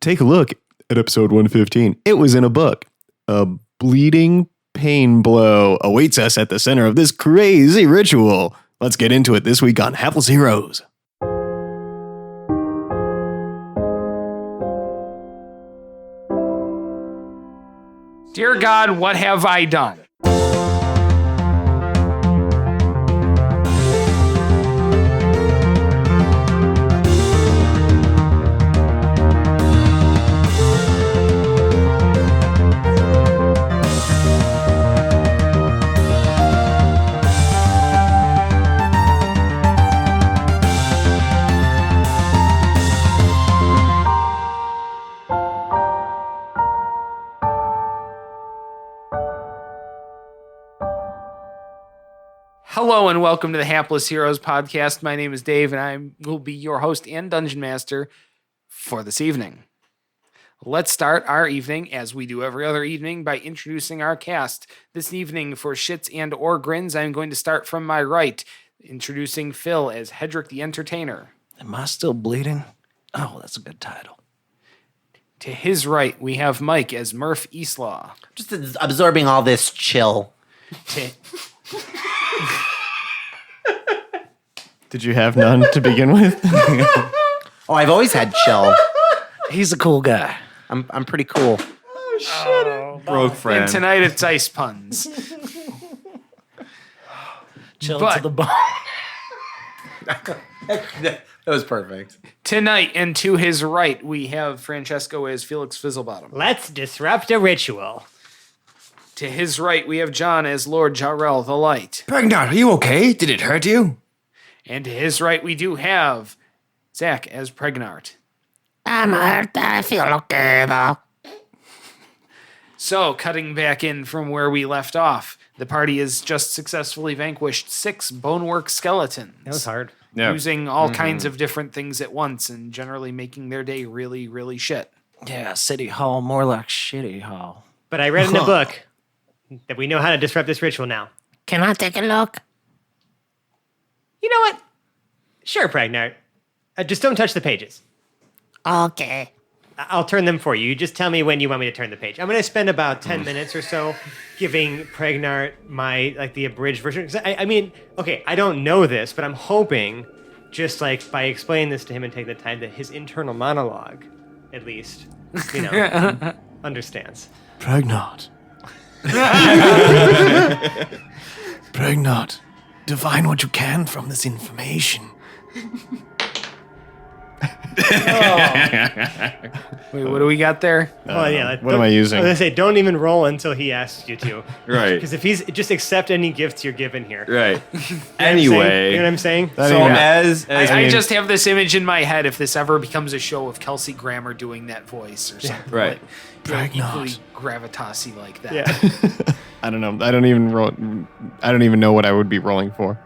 take a look at episode 115. It was in a book. A bleeding pain blow awaits us at the center of this crazy ritual. Let's get into it this week on Hapless Heroes. Dear God, what have I done? Hello and welcome to the Hapless Heroes podcast. My name is Dave and I will be your host and dungeon master for this evening. Let's start our evening, as we do every other evening, by introducing our cast. This evening, for shits and or grins, I'm going to start from my right, introducing Phil as Hedrick the Entertainer. Am I still bleeding? Oh, that's a good title. To his right, we have Mike as Murph Eastlaw. Just absorbing all this chill. Did you have none to begin with? Oh, I've always had chill. He's a cool guy. I'm pretty cool. Broke friend. And tonight it's Ice Puns. Chill But- to the bone. That was perfect. Tonight, and to his right, we have Francesco as Felix Fizzlebottom. Let's disrupt a ritual. To his right, we have John as Lord Jarrell the Light. Pregnant, are you okay? Did it hurt you? And to his right, we do have Zach as Pregnart. I'm hurt. I feel okay though. So, cutting back in from where we left off, the party has just successfully vanquished 6 bonework skeletons. That was hard. Yeah. Using all kinds of different things at once and generally making their day really, really shit. Yeah, City Hall, more like Shitty Hall. But I read in the book that we know how to disrupt this ritual now. Can I take a look? You know what? Sure, Pregnart. Just don't touch the pages. Okay. I'll turn them for you. You just tell me when you want me to turn the page. I'm going to spend about 10 minutes or so giving Pregnart the abridged version. 'Cause I mean, okay, I don't know this, but I'm hoping just by explaining this to him and taking the time that his internal monologue, at least, understands. Pregnant. Pregnant. Divine what you can from this information. Wait, what do we got there? Well, yeah. What am I using? I was going to say, don't even roll until he asks you to. Right. Because if he's just accept any gifts you're given here. Right. You know Anyway. what I'm saying? That So ain't- as I just have this image in my head if this ever becomes a show of Kelsey Grammer doing that voice or something. Right. Equally gravitas-y like that. Yeah. I don't know. I don't even know what I would be rolling for.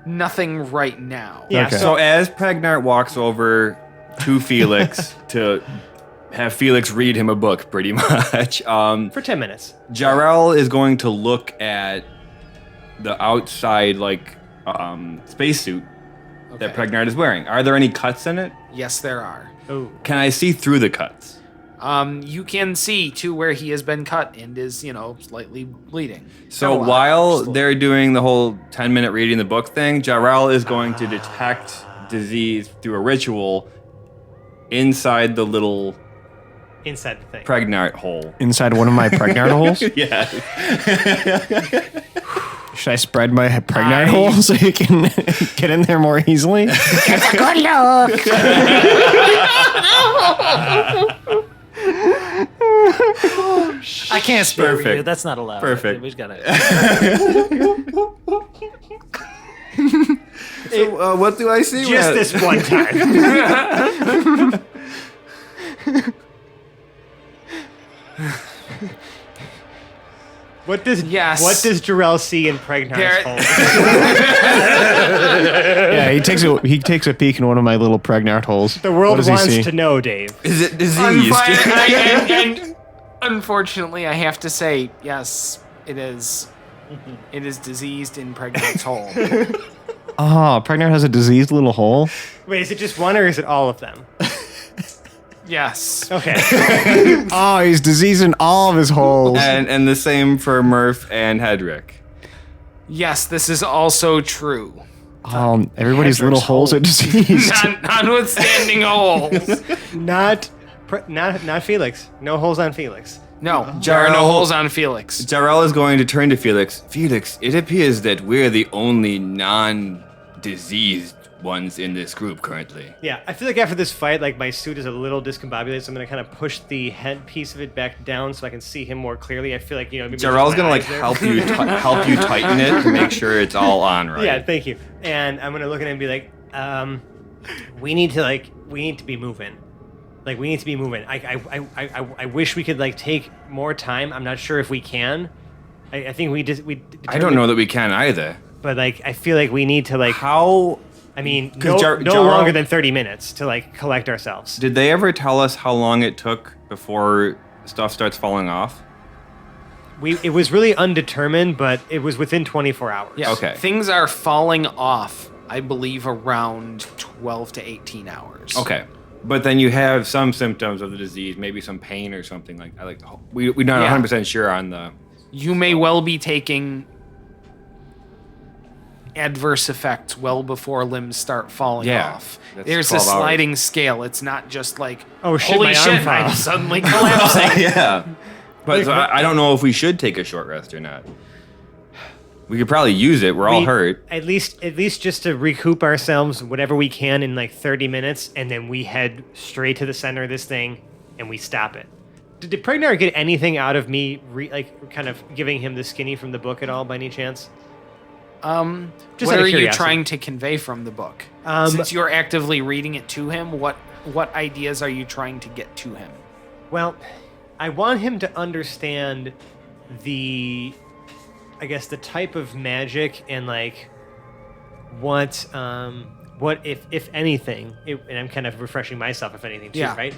Nothing right now. Yeah. Okay. So as Pregnart walks over to Felix to have Felix read him a book, pretty much, For 10 minutes. Jarrell is going to look at the outside spacesuit that Okay. Pregnart is wearing. Are there any cuts in it? Yes, there are. Oh. Can I see through the cuts? You can see to where he has been cut and is, slightly bleeding. So Not a lot, while just a they're doing the whole 10-minute reading the book thing, Jarrell is going to detect disease through a ritual inside the little Inside the thing. Pregnart hole. Inside one of my pregnant holes? Yeah. Should I spread my pregnant hole so you can get in there more easily? It's a good look. I can't spare Perfect. you. That's not allowed. Perfect. We just gotta. So, what do I see? Just this one time. What does Jarrell see in Pregnart's There- hole? Yeah, he takes a peek in one of my little pregnant holes. The world What does he wants see? to know, Dave. Is it diseased? and unfortunately, I have to say, yes, it is. It is diseased in Pregnant's hole. Oh, pregnant has a diseased little hole. Wait, is it just one or is it all of them? Yes. Okay. Oh, he's diseasing all of his holes. And the same for Murph and Hedrick. Yes, this is also true. Everybody's little holes are diseased. Notwithstanding holes. not Felix. No holes on Felix. No, there are no Jarrell- holes on Felix. Jarrell is going to turn to Felix. Felix, it appears that we're the only non-diseased ones in this group currently. Yeah, I feel like after this fight, like my suit is a little discombobulated, so I'm gonna kind of push the head piece of it back down so I can see him more clearly. I feel like maybe Jarrell's just my gonna eyes there. help you tighten it to make sure it's all on right. Yeah, thank you. And I'm gonna look at him and be like, we need to be moving. Like we need to be moving. I wish we could take more time. I'm not sure if we can. I think we I don't know that we can either. But I feel like we need to How I mean, 'Cause no Jarrell- longer than 30 minutes to collect ourselves. did they ever tell us how long it took before stuff starts falling off? It was really undetermined, but it was within 24 hours. Yeah. Okay. Things are falling off, I believe, around 12 to 18 hours. Okay. But then you have some symptoms of the disease, maybe some pain or something like that. We're not Yeah. 100% sure on the... You may well be taking adverse effects well before limbs start falling Yeah, off. that's There's a 12 hours. sliding scale. It's not just Oh, shit, holy my arm shit, fell I'm off. suddenly collapsing. yeah. But so I don't know if we should take a short rest or not. We could probably use it. We're all hurt. At least just to recoup ourselves, whatever we can in 30 minutes, and then we head straight to the center of this thing, and we stop it. Did Pregnar get anything out of me, kind of giving him the skinny from the book at all, by any chance? Just What out of are you curiosity. trying to convey from the book? Since you're actively reading it to him, what ideas are you trying to get to him? Well, I want him to understand the type of magic and what if anything, and I'm kind of refreshing myself if anything too, Yeah. right?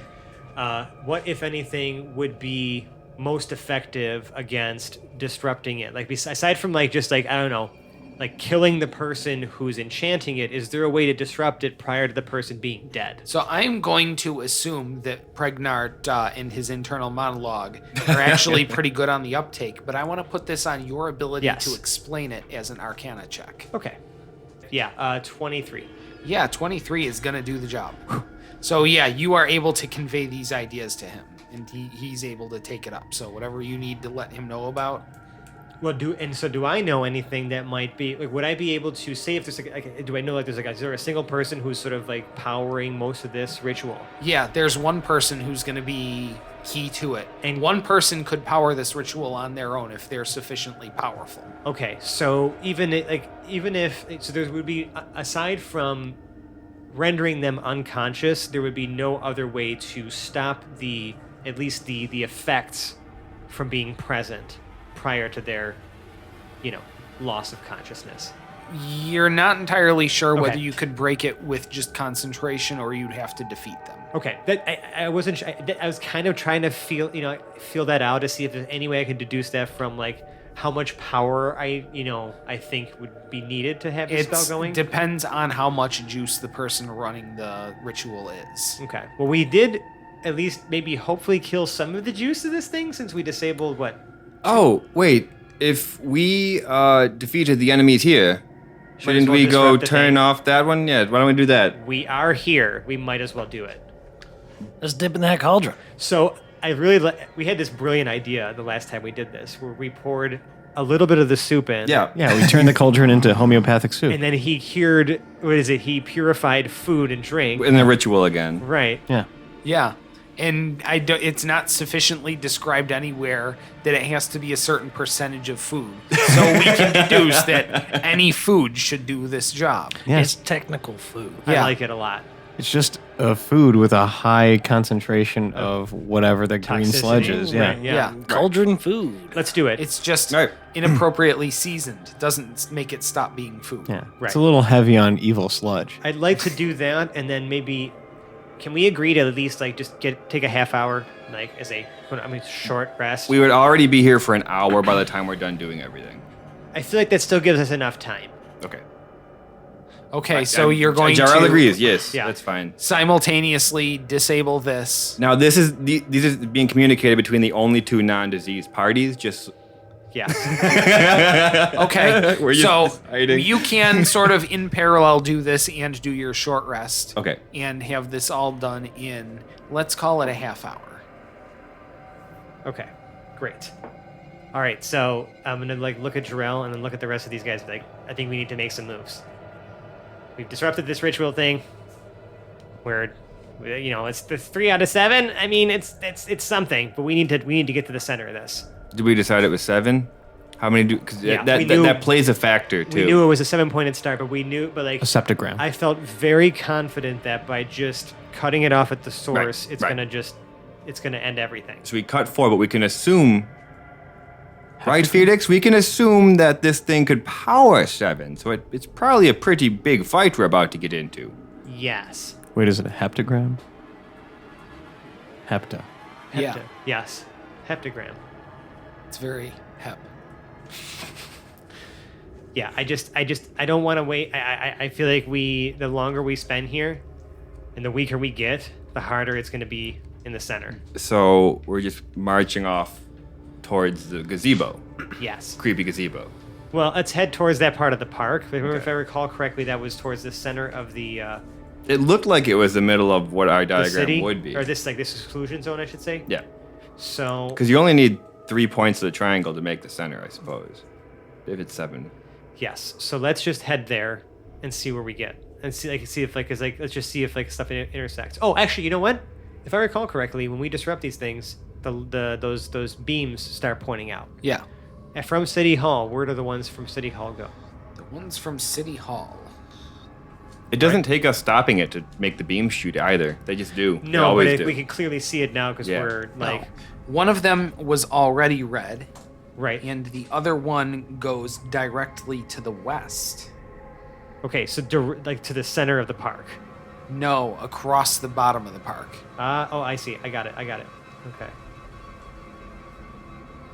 What if anything would be most effective against disrupting it? Aside from I don't know, killing the person who's enchanting it, is there a way to disrupt it prior to the person being dead? So I'm going to assume that Pregnart in his internal monologue are actually pretty good on the uptake, but I want to put this on your ability Yes. to explain it as an Arcana check. Okay. Yeah, 23. Yeah, 23 is going to do the job. So yeah, you are able to convey these ideas to him, and he's able to take it up. So whatever you need to let him know about. Well, do I know anything that might be would I be able to say if there's do I know there's is there a single person who's sort of powering most of this ritual? Yeah, there's one person who's going to be key to it, and one person could power this ritual on their own if they're sufficiently powerful. Okay, so even if there would be, aside from rendering them unconscious, there would be no other way to stop at least the effects from being present prior to their loss of consciousness. You're not entirely sure whether Okay. you could break it with just concentration or you'd have to defeat them. Okay, I wasn't. I was kind of trying to feel that out to see if there's any way I could deduce that from how much power I think would be needed to have this spell going. Depends on how much juice the person running the ritual is. Okay. Well, we did at least maybe hopefully kill some of the juice of this thing since we disabled what? Oh, wait. If we defeated the enemies here, shouldn't well we go disrupt the turn thing. off that one? Yeah, why don't we do that? We are here. We might as well do it. Let's dip in that cauldron. So I really we had this brilliant idea the last time we did this, where we poured a little bit of the soup in. Yeah. Yeah, we turned the cauldron into homeopathic soup. And then he cured. What is it? He purified food and drink. In the ritual again. Right. Yeah. Yeah. And it's not sufficiently described anywhere that it has to be a certain percentage of food. So we can deduce that any food should do this job. Yeah. It's technical food. I Yeah. like it a lot. It's just a food with a high concentration of whatever the green Toxicity? sludge is. Yeah. Right, yeah. Yeah. Cauldron food. Let's do it. It's just Right. inappropriately seasoned. Doesn't make it stop being food. Yeah. Right. It's a little heavy on evil sludge. I'd like to do that, and then maybe, can we agree to at least just take a half hour, as a short rest? We would already be here for an hour by the time we're done doing everything. I feel like that still gives us enough time. Okay. Okay, so you're going Jarrell to agrees. Yes, Yeah. that's fine. simultaneously disable this. Now this is these is being communicated between the only two non-diseased parties. Just Yeah. Okay, Were you so deciding? you can sort of in parallel do this and do your short rest. Okay. And have this all done in, let's call it a half hour. Okay, great. All right, so I'm gonna like look at Jarrell and then look at the rest of these guys. And be like, I think we need to make some moves. We've disrupted this ritual thing. We're, you know, it's the 3 out of 7. I mean, it's something, but we need to get to the center of this. Did we decide it was 7? How many do? Because Yeah, that, we that knew- that plays a factor too. We knew it was a 7-pointed start, but like A septagram. I felt very confident that by just cutting it off at the source, it's right. gonna end everything. So we cut 4, but we can assume. Right, Felix? We can assume that this thing could power 7, so it's probably a pretty big fight we're about to get into. Yes. Wait, is it a heptagram? Hepta. Yeah. Yes. Heptagram. It's very hep. Yeah, I don't want to wait. I feel like the longer we spend here and the weaker we get, the harder it's going to be in the center. So we're just marching off towards the gazebo, Yes. creepy gazebo. Well, let's head towards that part of the park. If Okay. I recall correctly, that was towards the center of the It looked like it was the middle of what our diagram city, would be. or this exclusion zone, I should say. Yeah, So because you only need 3 points of the triangle to make the center, I suppose. If it's 7. yes, so let's just head there and see where we get, and see if let's just see if stuff intersects. Oh, actually, you know what? If I recall correctly, when we disrupt these things, those beams start pointing out. Yeah. And from City Hall, where do the ones from City Hall go? The ones from City Hall. It doesn't take us stopping it to make the beam shoot either. They just do. They No, but always do. we can clearly see it now because Yeah. we're like One of them was already red, right. and the other one goes directly to the west. Okay, so like to the center of the park. No, across the bottom of the park. Oh, I see. I got it. Okay.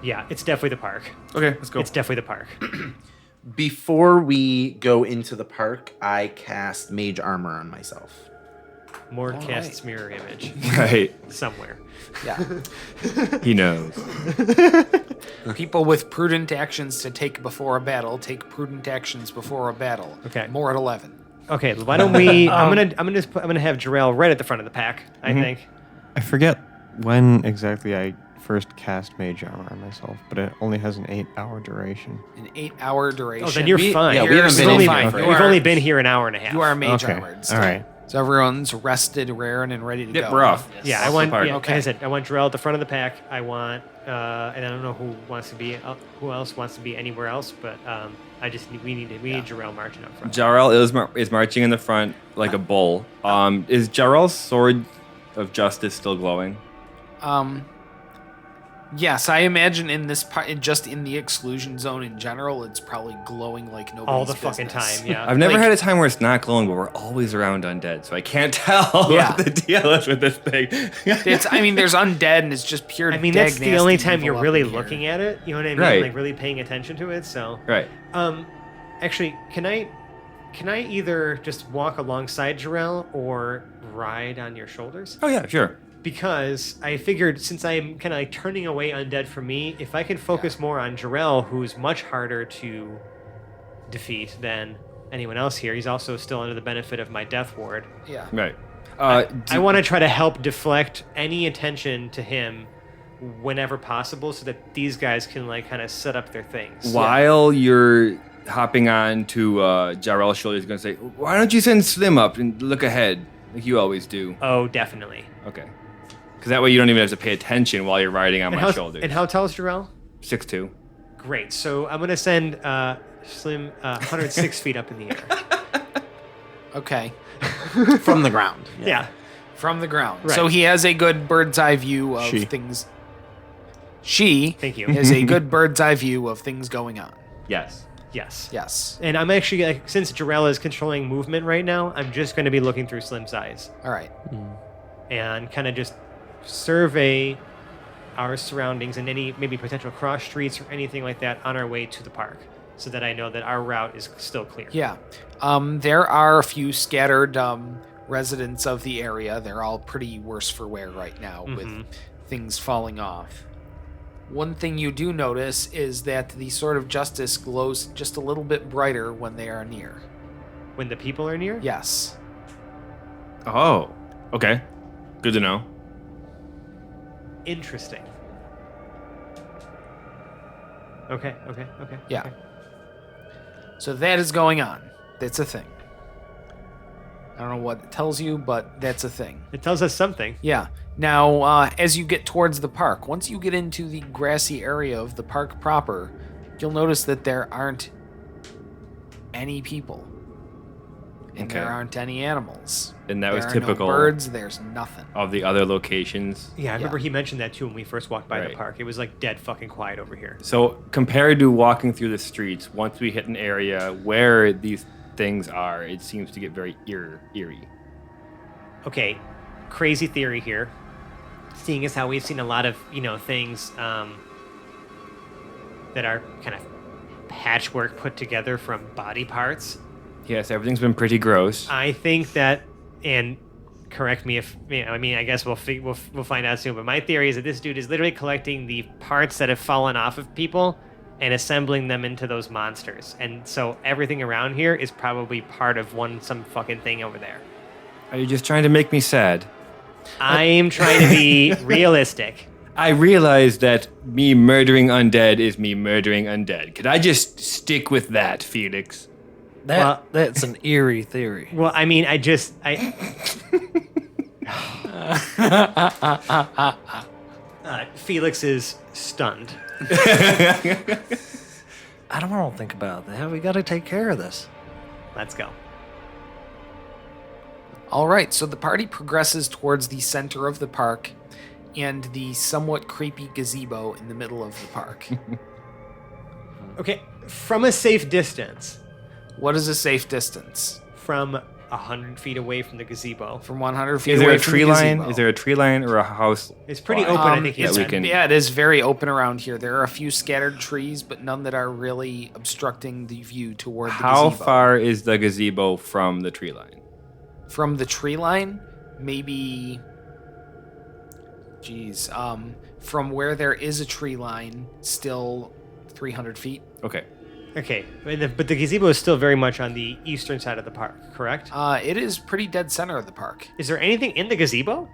Yeah, it's definitely the park. Okay, let's go. It's definitely the park. Before we go into the park, I cast Mage Armor on myself. Mord All casts right. mirror image Right. somewhere. Yeah. He knows. People with prudent actions to take before a battle take prudent actions before a battle. Okay. More at 11. Okay, why don't we? I'm gonna have Jarrell right at the front of the pack. I think. I forget when exactly I first cast Mage Armor on myself, but it only has an 8-hour duration. An 8-hour duration. Oh, then you're fine. yeah, we You're haven't been still in fine. here for You We've are- only been here an hour and a half. You are mage Okay, armored. all still. right. So everyone's rested, raring, and ready to Yep, go. we're off. Yeah, Off I the want. park. Yeah, Okay. Like I said, I want Jarrell at the front of the pack. I want, and I don't know who else wants to be anywhere else, but we need Jarrell marching up front. Jarrell is marching in the front like a bull. Is Jarrell's sword of justice still glowing? Yes, I imagine in this part, just in the exclusion zone in general, it's probably glowing like nobody's All the fucking business. time. Yeah. I've never Like- had a time where it's not glowing, but we're always around undead, so I can't tell Yeah. what the deal is with this thing. It's, I mean, there's undead, and it's just pure. I mean, that's the dag only nasty time evil you're up really in here. looking at it. You know what I mean? Right. Like really paying attention to it. So, Right. actually, can I either just walk alongside Jarrell or ride on your shoulders? Oh yeah, sure. Because I figured since I'm kind of like turning away undead from me, if I can focus more on Jarrell, who's much harder to defeat than anyone else here, he's also still under the benefit of my death ward. Yeah. Right. I want to try to help deflect any attention to him whenever possible so that these guys can like kind of set up their things. While you're hopping on to Jarrell's shoulder, he's going to say, why don't you send Slim up and look ahead like you always do? Oh, definitely. Okay. Because that way you don't even have to pay attention while you're riding on my shoulders. And how tall is Jarrell? 6'2". Great. So I'm going to send Slim 106 feet up in the air. Okay. From the ground. Yeah. From the ground. Right. So he has a good bird's eye view of She. things. She Thank you. has a good bird's eye view of things going on. Yes. Yes. Yes. And I'm actually, like, since Jarrell is controlling movement right now, I'm just going to be looking through Slim's eyes All right. and kind of just survey our surroundings and any maybe potential cross streets or anything like that on our way to the park. so that I know that our route is still clear. Yeah. There are a few scattered residents of the area. They're all pretty worse for wear right now with things falling off. One thing you do notice is that the Sword of Justice glows just a little bit brighter when they are near. When the people are near? Yes. Oh, okay. Good to know. Interesting. Okay. Yeah. Okay. So that is going on. That's a thing. I don't know what it tells you, but that's a thing. It tells us something. Yeah. Now, as you get towards the park, once you get into the grassy area of the park proper, you'll notice that there aren't any people. And Okay. there aren't any animals. And that there was are typical no birds, there's nothing. of the other locations. Yeah, I remember he mentioned that too when we first walked by the Right. park. It was like dead fucking quiet over here. So compared to walking through the streets, once we hit an area where these things are, it seems to get very eerie. Okay, crazy theory here. Seeing as how we've seen a lot of, things that are kind of patchwork put together from body parts. Yes, everything's been pretty gross. I think that, and correct me if, I guess we'll find out soon, but my theory is that this dude is literally collecting the parts that have fallen off of people and assembling them into those monsters. And so everything around here is probably part of some fucking thing over there. Are you just trying to make me sad? I'm trying to be realistic. I realize that me murdering undead is me murdering undead. Could I just stick with that, Felix? That's an eerie theory. Well, I mean, Felix is stunned. I don't want to think about that. We got to take care of this. Let's go. All right, so the party progresses towards the center of the park and the somewhat creepy gazebo in the middle of the park. Okay, from a safe distance, What is a safe distance? from 100 feet away from the gazebo. From 100 feet Is away there a from tree the line? gazebo. Is there a tree line or a house? It's pretty line? open, I think he it's- we said. can- Yeah, it is very open around here. There are a few scattered trees, but none that are really obstructing the view toward the How gazebo. far is the gazebo from the tree line? From the tree line? Maybe... from where there is a tree line, still 300 feet. Okay. Okay, but the gazebo is still very much on the eastern side of the park, correct? It is pretty dead center of the park. Is there anything in the gazebo?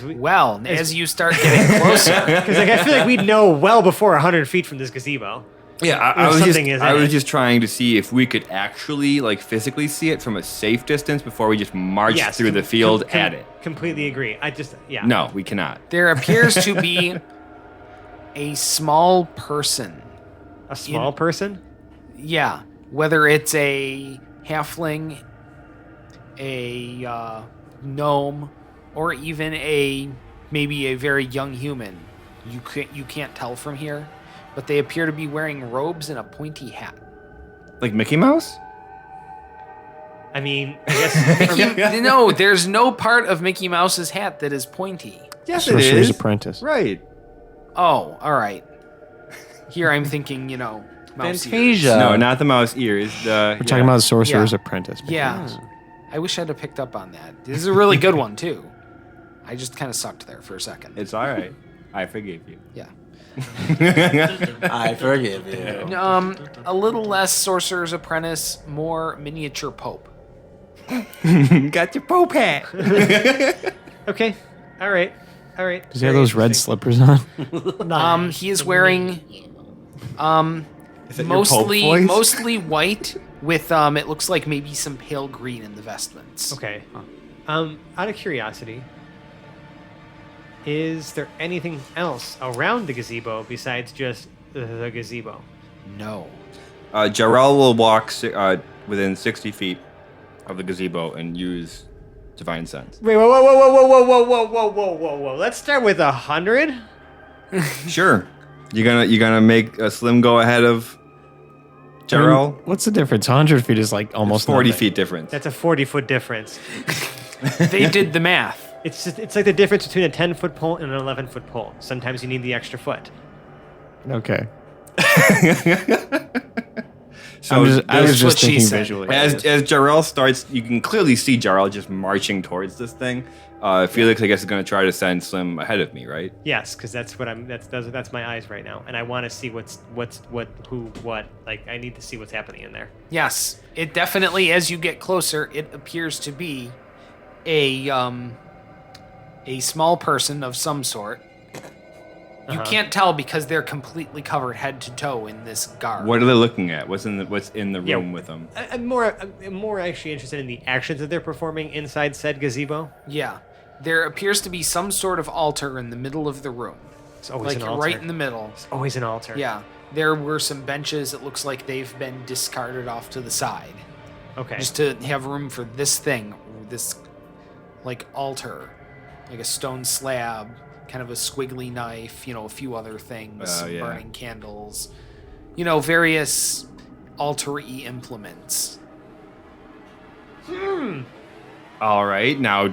Well, as you start getting closer... Because I feel like we'd know well before 100 feet from this gazebo. Yeah, Or something is in I was it. just trying to see if we could actually physically see it from a safe distance before we just march Yes, through the field at it. Completely agree. Yeah. No, we cannot. There appears to be a small person. A small person? Yeah, whether it's a halfling, a gnome, or even maybe a very young human. You can't tell from here, but they appear to be wearing robes and a pointy hat. Like Mickey Mouse? I mean, I guess. No, there's no part of Mickey Mouse's hat that is pointy. Yes, Sorcerer's Apprentice. Right. Oh, all right. Here I'm thinking, mouse ears. Fantasia. No, not the mouse ears. We're talking about Sorcerer's Yeah. Apprentice. Yeah, I wish I'd have picked up on that. This is a really good one too. I just kind of sucked there for a second. It's all right. I forgive you. Yeah. I forgive you. A little less Sorcerer's Apprentice, more miniature Pope. Got your Pope hat. Okay. All right. Does he have those red slippers on? He is wearing mostly white with it looks like maybe some pale green in the vestments. Okay. Out of curiosity, is there anything else around the gazebo besides just the gazebo? No. Jarrell will walk within 60 feet of the gazebo and use Divine Sense. Wait, whoa. Let's start with 100. Sure. You gonna make a Slim go ahead of Jarrell? What's the difference? 100 feet is like almost 40 nothing. feet difference. That's a 40-foot difference. They did the math. It's like the difference between a 10-foot pole and an 11-foot pole. Sometimes you need the extra foot. Okay. So I was That's what just she thinking said. visually. as Jarrell starts, you can clearly see Jarrell just marching towards this thing. Felix, I guess, is going to try to send Slim ahead of me, right? Yes, because that's what I'm. That's my eyes right now, and I want to see what. Like I need to see what's happening in there. Yes, it definitely. As you get closer, it appears to be a small person of some sort. You can't tell because they're completely covered head to toe in this garb. What are they looking at? What's in the Yeah. room with them? I'm more actually interested in the actions that they're performing inside said gazebo. Yeah, there appears to be some sort of altar in the middle of the room, It's always like an altar. right in the middle. Always an altar. Yeah, there were some benches. It looks like they've been discarded off to the side, Okay. just to have room for this thing, this like altar, like a stone slab, kind of a squiggly knife, a few other things, some yeah. burning candles, various altar-y implements. All right. Now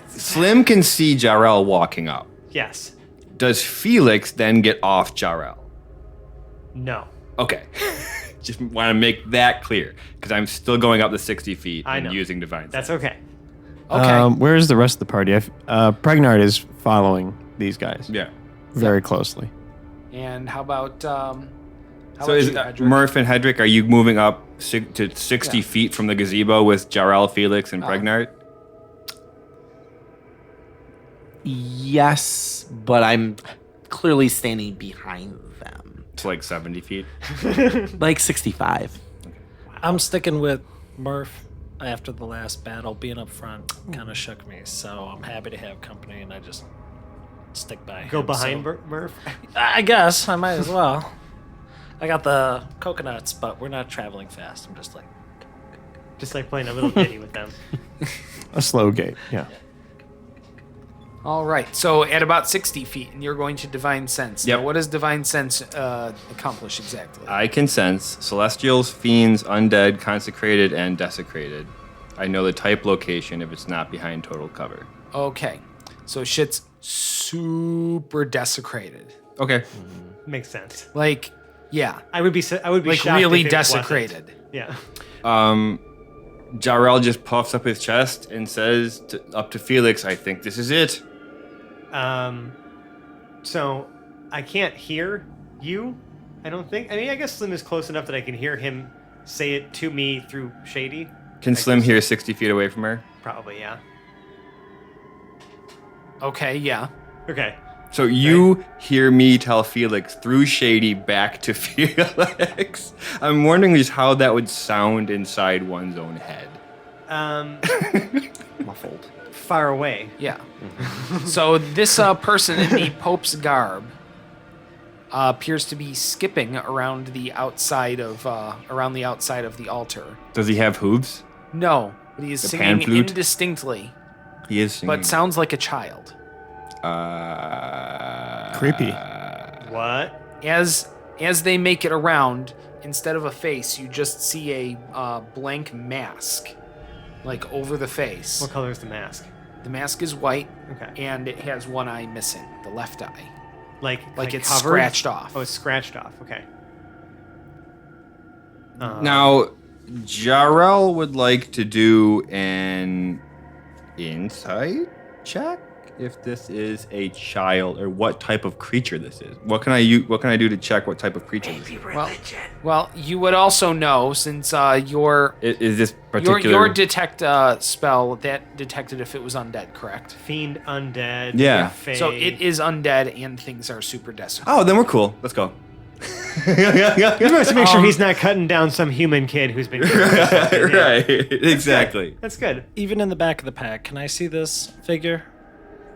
Slim can see Jarrell walking up. Yes. Does Felix then get off Jarrell? No. Okay. Just want to make that clear because I'm still going up the 60 feet I and know. using divine. That's Sense. okay. Okay. Where's the rest of the party? Pregnard is following these guys Yeah. very closely. And how about how So about is you, Hedrick? Murph and Hedrick, are you moving up to 60 Yeah. feet from the gazebo with Jarrell, Felix, and Oh. Pregnard? Yes, but I'm clearly standing behind them. To like 70 feet? Like 65. I'm sticking with Murph. After the last battle, being up front kind of shook me, so I'm happy to have company, and I just stick by. Go him, behind so- Murph. I guess I might as well. I got the coconuts, but we're not traveling fast. I'm just like, Just like playing a little ditty with them. A slow gait, yeah. All right. So at about 60 feet, and you're going to divine sense. Yep. Now, what does divine sense accomplish exactly? I can sense celestials, fiends, undead, consecrated, and desecrated. I know the type location if it's not behind total cover. Okay. So shit's super desecrated. Okay. Makes sense. Like, yeah, I would be like shocked really if it wasn't. desecrated. Yeah. Jarrell just puffs up his chest and says up to Felix, I think this is it. So I can't hear you. I don't think. I mean, I guess Slim is close enough that I can hear him say it to me through Shady. Can Slim hear 60 feet away from her? Probably, yeah. Okay, yeah. Okay. So you hear me tell Felix through Shady back to Felix. I'm wondering just how that would sound inside one's own head. Muffled. Far away. Yeah. So this person in the Pope's garb appears to be skipping around the outside of the altar. Does he have hooves? No, but he is The pan singing flute? indistinctly, He is singing. but sounds like a child. Creepy. What? As they make it around, instead of a face, you just see a blank mask, like over the face. What color is the mask? The mask is white, Okay. and it has one eye missing, the left eye. Like it's covered? scratched off. Oh, it's scratched off. Okay. Now, Jarrell would like to do an insight check if this is a child or what type of creature this is. What can I do to check what type of creature this is? Well, you would also know since your Is this particular? your detect spell that detected if it was undead, correct? Fiend, undead. Yeah. Fae. So it is undead, and things are super desperate. Oh, then we're cool. Let's go. He wants to make sure he's not cutting down some human kid who's been killed or something, yeah. Right. Exactly. That's good. even in the back of the pack, can I see this figure,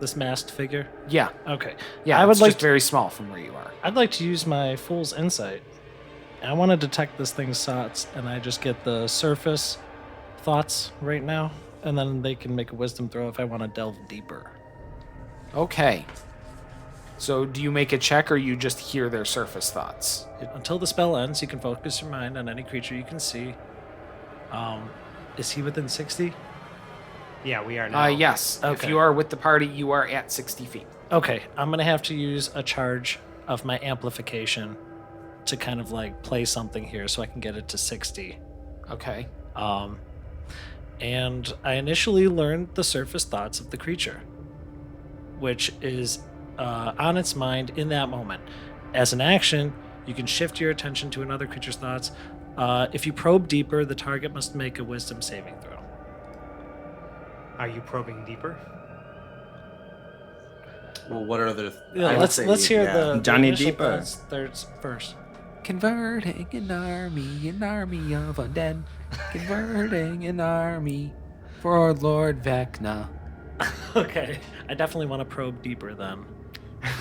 this masked figure? Yeah, Okay. yeah. I would it's like just very small from where you are. I'd like to use my fool's insight. I want to detect this thing's thoughts, and I just get the surface thoughts right now, and then they can make a wisdom throw if I want to delve deeper. Okay. So do you make a check, or you just hear their surface thoughts? Until the spell ends, you can focus your mind on any creature you can see. Is he within 60? Yeah, we are now. Yes. If Okay. you are with the party, you are at 60 feet. Okay, I'm going to have to use a charge of my amplification to kind of like play something here so I can get it to 60. Okay. And I initially learned the surface thoughts of the creature, which is on its mind in that moment. As an action, you can shift your attention to another creature's thoughts. If you probe deeper, the target must make a wisdom saving throw. Are you probing deeper? Well, what are the? Yeah, I would let's say, hear yeah. the Johnny initial Deeper. thoughts thirds first. Converting an army of undead. Converting an army for Lord Vecna. Okay, I definitely want to probe deeper then.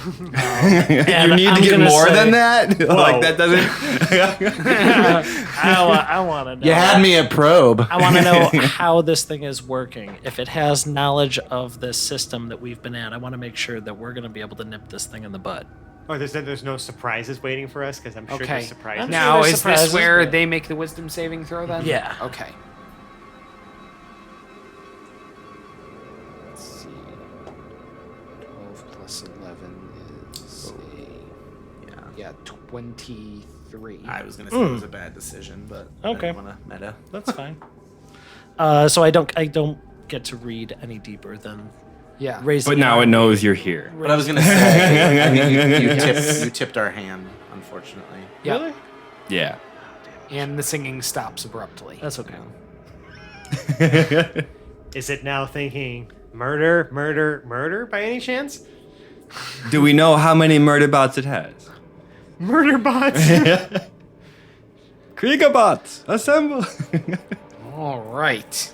You And need I'm to get gonna more say- than that? Like, that doesn't. I want to know. You had me at probe. I want to know how this thing is working. If it has knowledge of this system that we've been at, I want to make sure that we're going to be able to nip this thing in the bud. Oh, there's no surprises waiting for us because I'm sure Okay. there's surprises. I'm Now, there's is surprises, this where but- they make the wisdom saving throw then? Yeah. Okay. Let's see. 12 plus 11 is Yeah. 23. I was gonna say it was a bad decision, but Okay. I didn't want to meta. That's fine. So I don't get to read any deeper than Yeah. raising. But now it knows you're here. But I was gonna say, I think you tipped our hand, unfortunately. Yeah. Really? Yeah. And the singing stops abruptly. That's okay. Is it now thinking murder, murder, murder by any chance? Do we know how many murder bots it has? Murder bots. Kriegerbots, assemble! All right.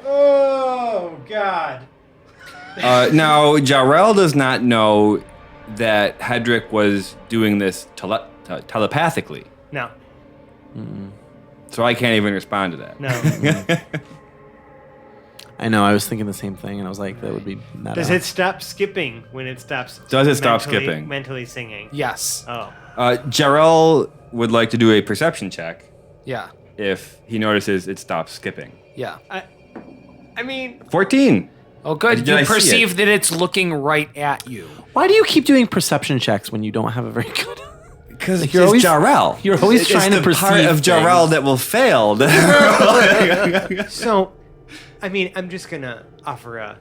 Oh God. Now, Jarrell does not know that Hedrick was doing this telepathically, No. so I can't even respond to that. No. I know. I was thinking the same thing, and I was like, that would be meta. Does it stop skipping when it stops? Does it stop mentally- skipping? Mentally singing. Yes. Oh. Jarrell would like to do a perception check Yeah. if he notices it stops skipping. Yeah. I mean, 14. Oh, good. Did You I see perceive it? that it's looking right at you. Why do you keep doing perception checks when you don't have a very good? Because Like, it's you're always- Jarrell. you're always It's trying to the part perceive of Jarrell things. that will fail. so, I mean, I'm just gonna offer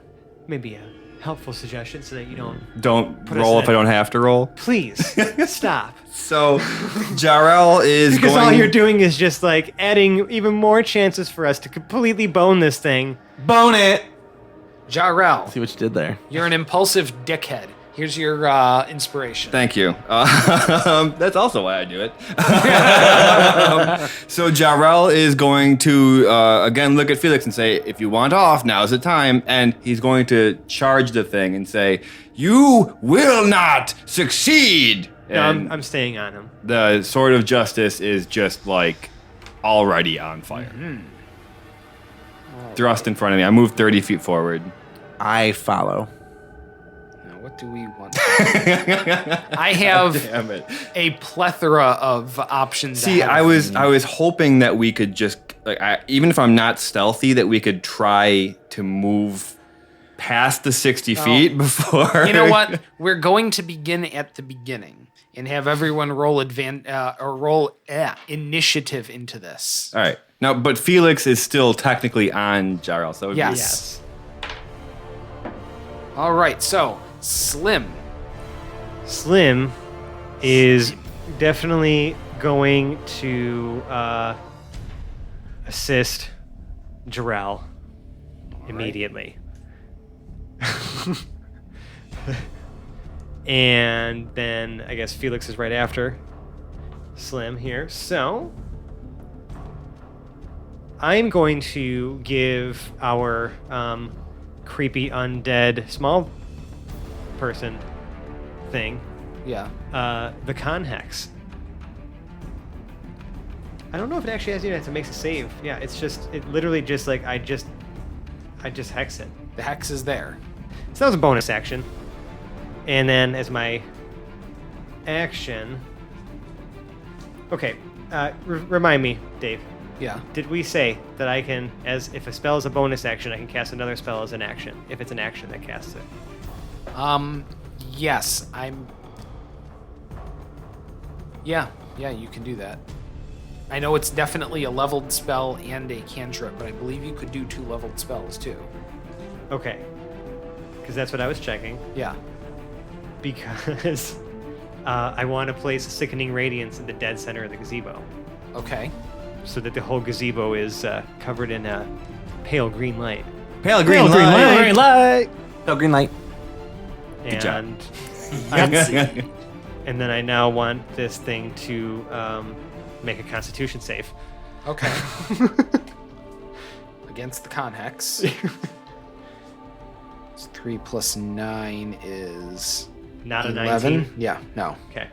maybe a helpful suggestion so that you don't. Don't Put us roll in if I don't have to roll. Please stop. So Jarrell is Because going. all you're doing is just like adding even more chances for us to completely bone this thing. Bone it. Jarrell, See what you did there. you're an impulsive dickhead. Here's your inspiration. Thank you. That's also why I do it. So Jarrell is going to again look at Felix and say, "If you want off, now's the time." And he's going to charge the thing and say, "You will not succeed." No, And I'm staying on him. the sword of justice is just like already on fire. Thrust in front of me. I moved 30 feet forward. I follow. Now, what do we want? I have Damn it. a plethora of options. See, ahead I of was me. I was hoping that we could just like even if I'm not stealthy, that we could try to move past the 60 feet before. You know what? We're going to begin at the beginning and have everyone roll initiative into this. All right. Now, but Felix is still technically on Jarrell, so it would be- Yes. All right. So Slim. Slim is definitely going to assist Jarrell immediately. And then I guess Felix is right after Slim here. So I'm going to give our creepy undead small person thing Yeah. the con hex. I don't know if it actually has units. It makes a save. Yeah, it literally just like I just hex it. The hex is there. So that was a bonus action. And then as my action, okay, remind me, Dave. Yeah. Did we say that I can, as if a spell is a bonus action, I can cast another spell as an action if it's an action that casts it? Yes. I'm. Yeah, you can do that. I know it's definitely a leveled spell and a cantrip, but I believe you could do 2 leveled spells too. Okay. Because that's what I was checking. Yeah. Because I want to place a Sickening Radiance in the dead center of the gazebo, Okay. so that the whole gazebo is covered in a pale green light. Pale green light. Green light. No green light. Good job. And then I now want this thing to make a Constitution save. Okay. Against the Conhex. It's 3 plus 9 is Not a 11. 19. Yeah, no. Okay.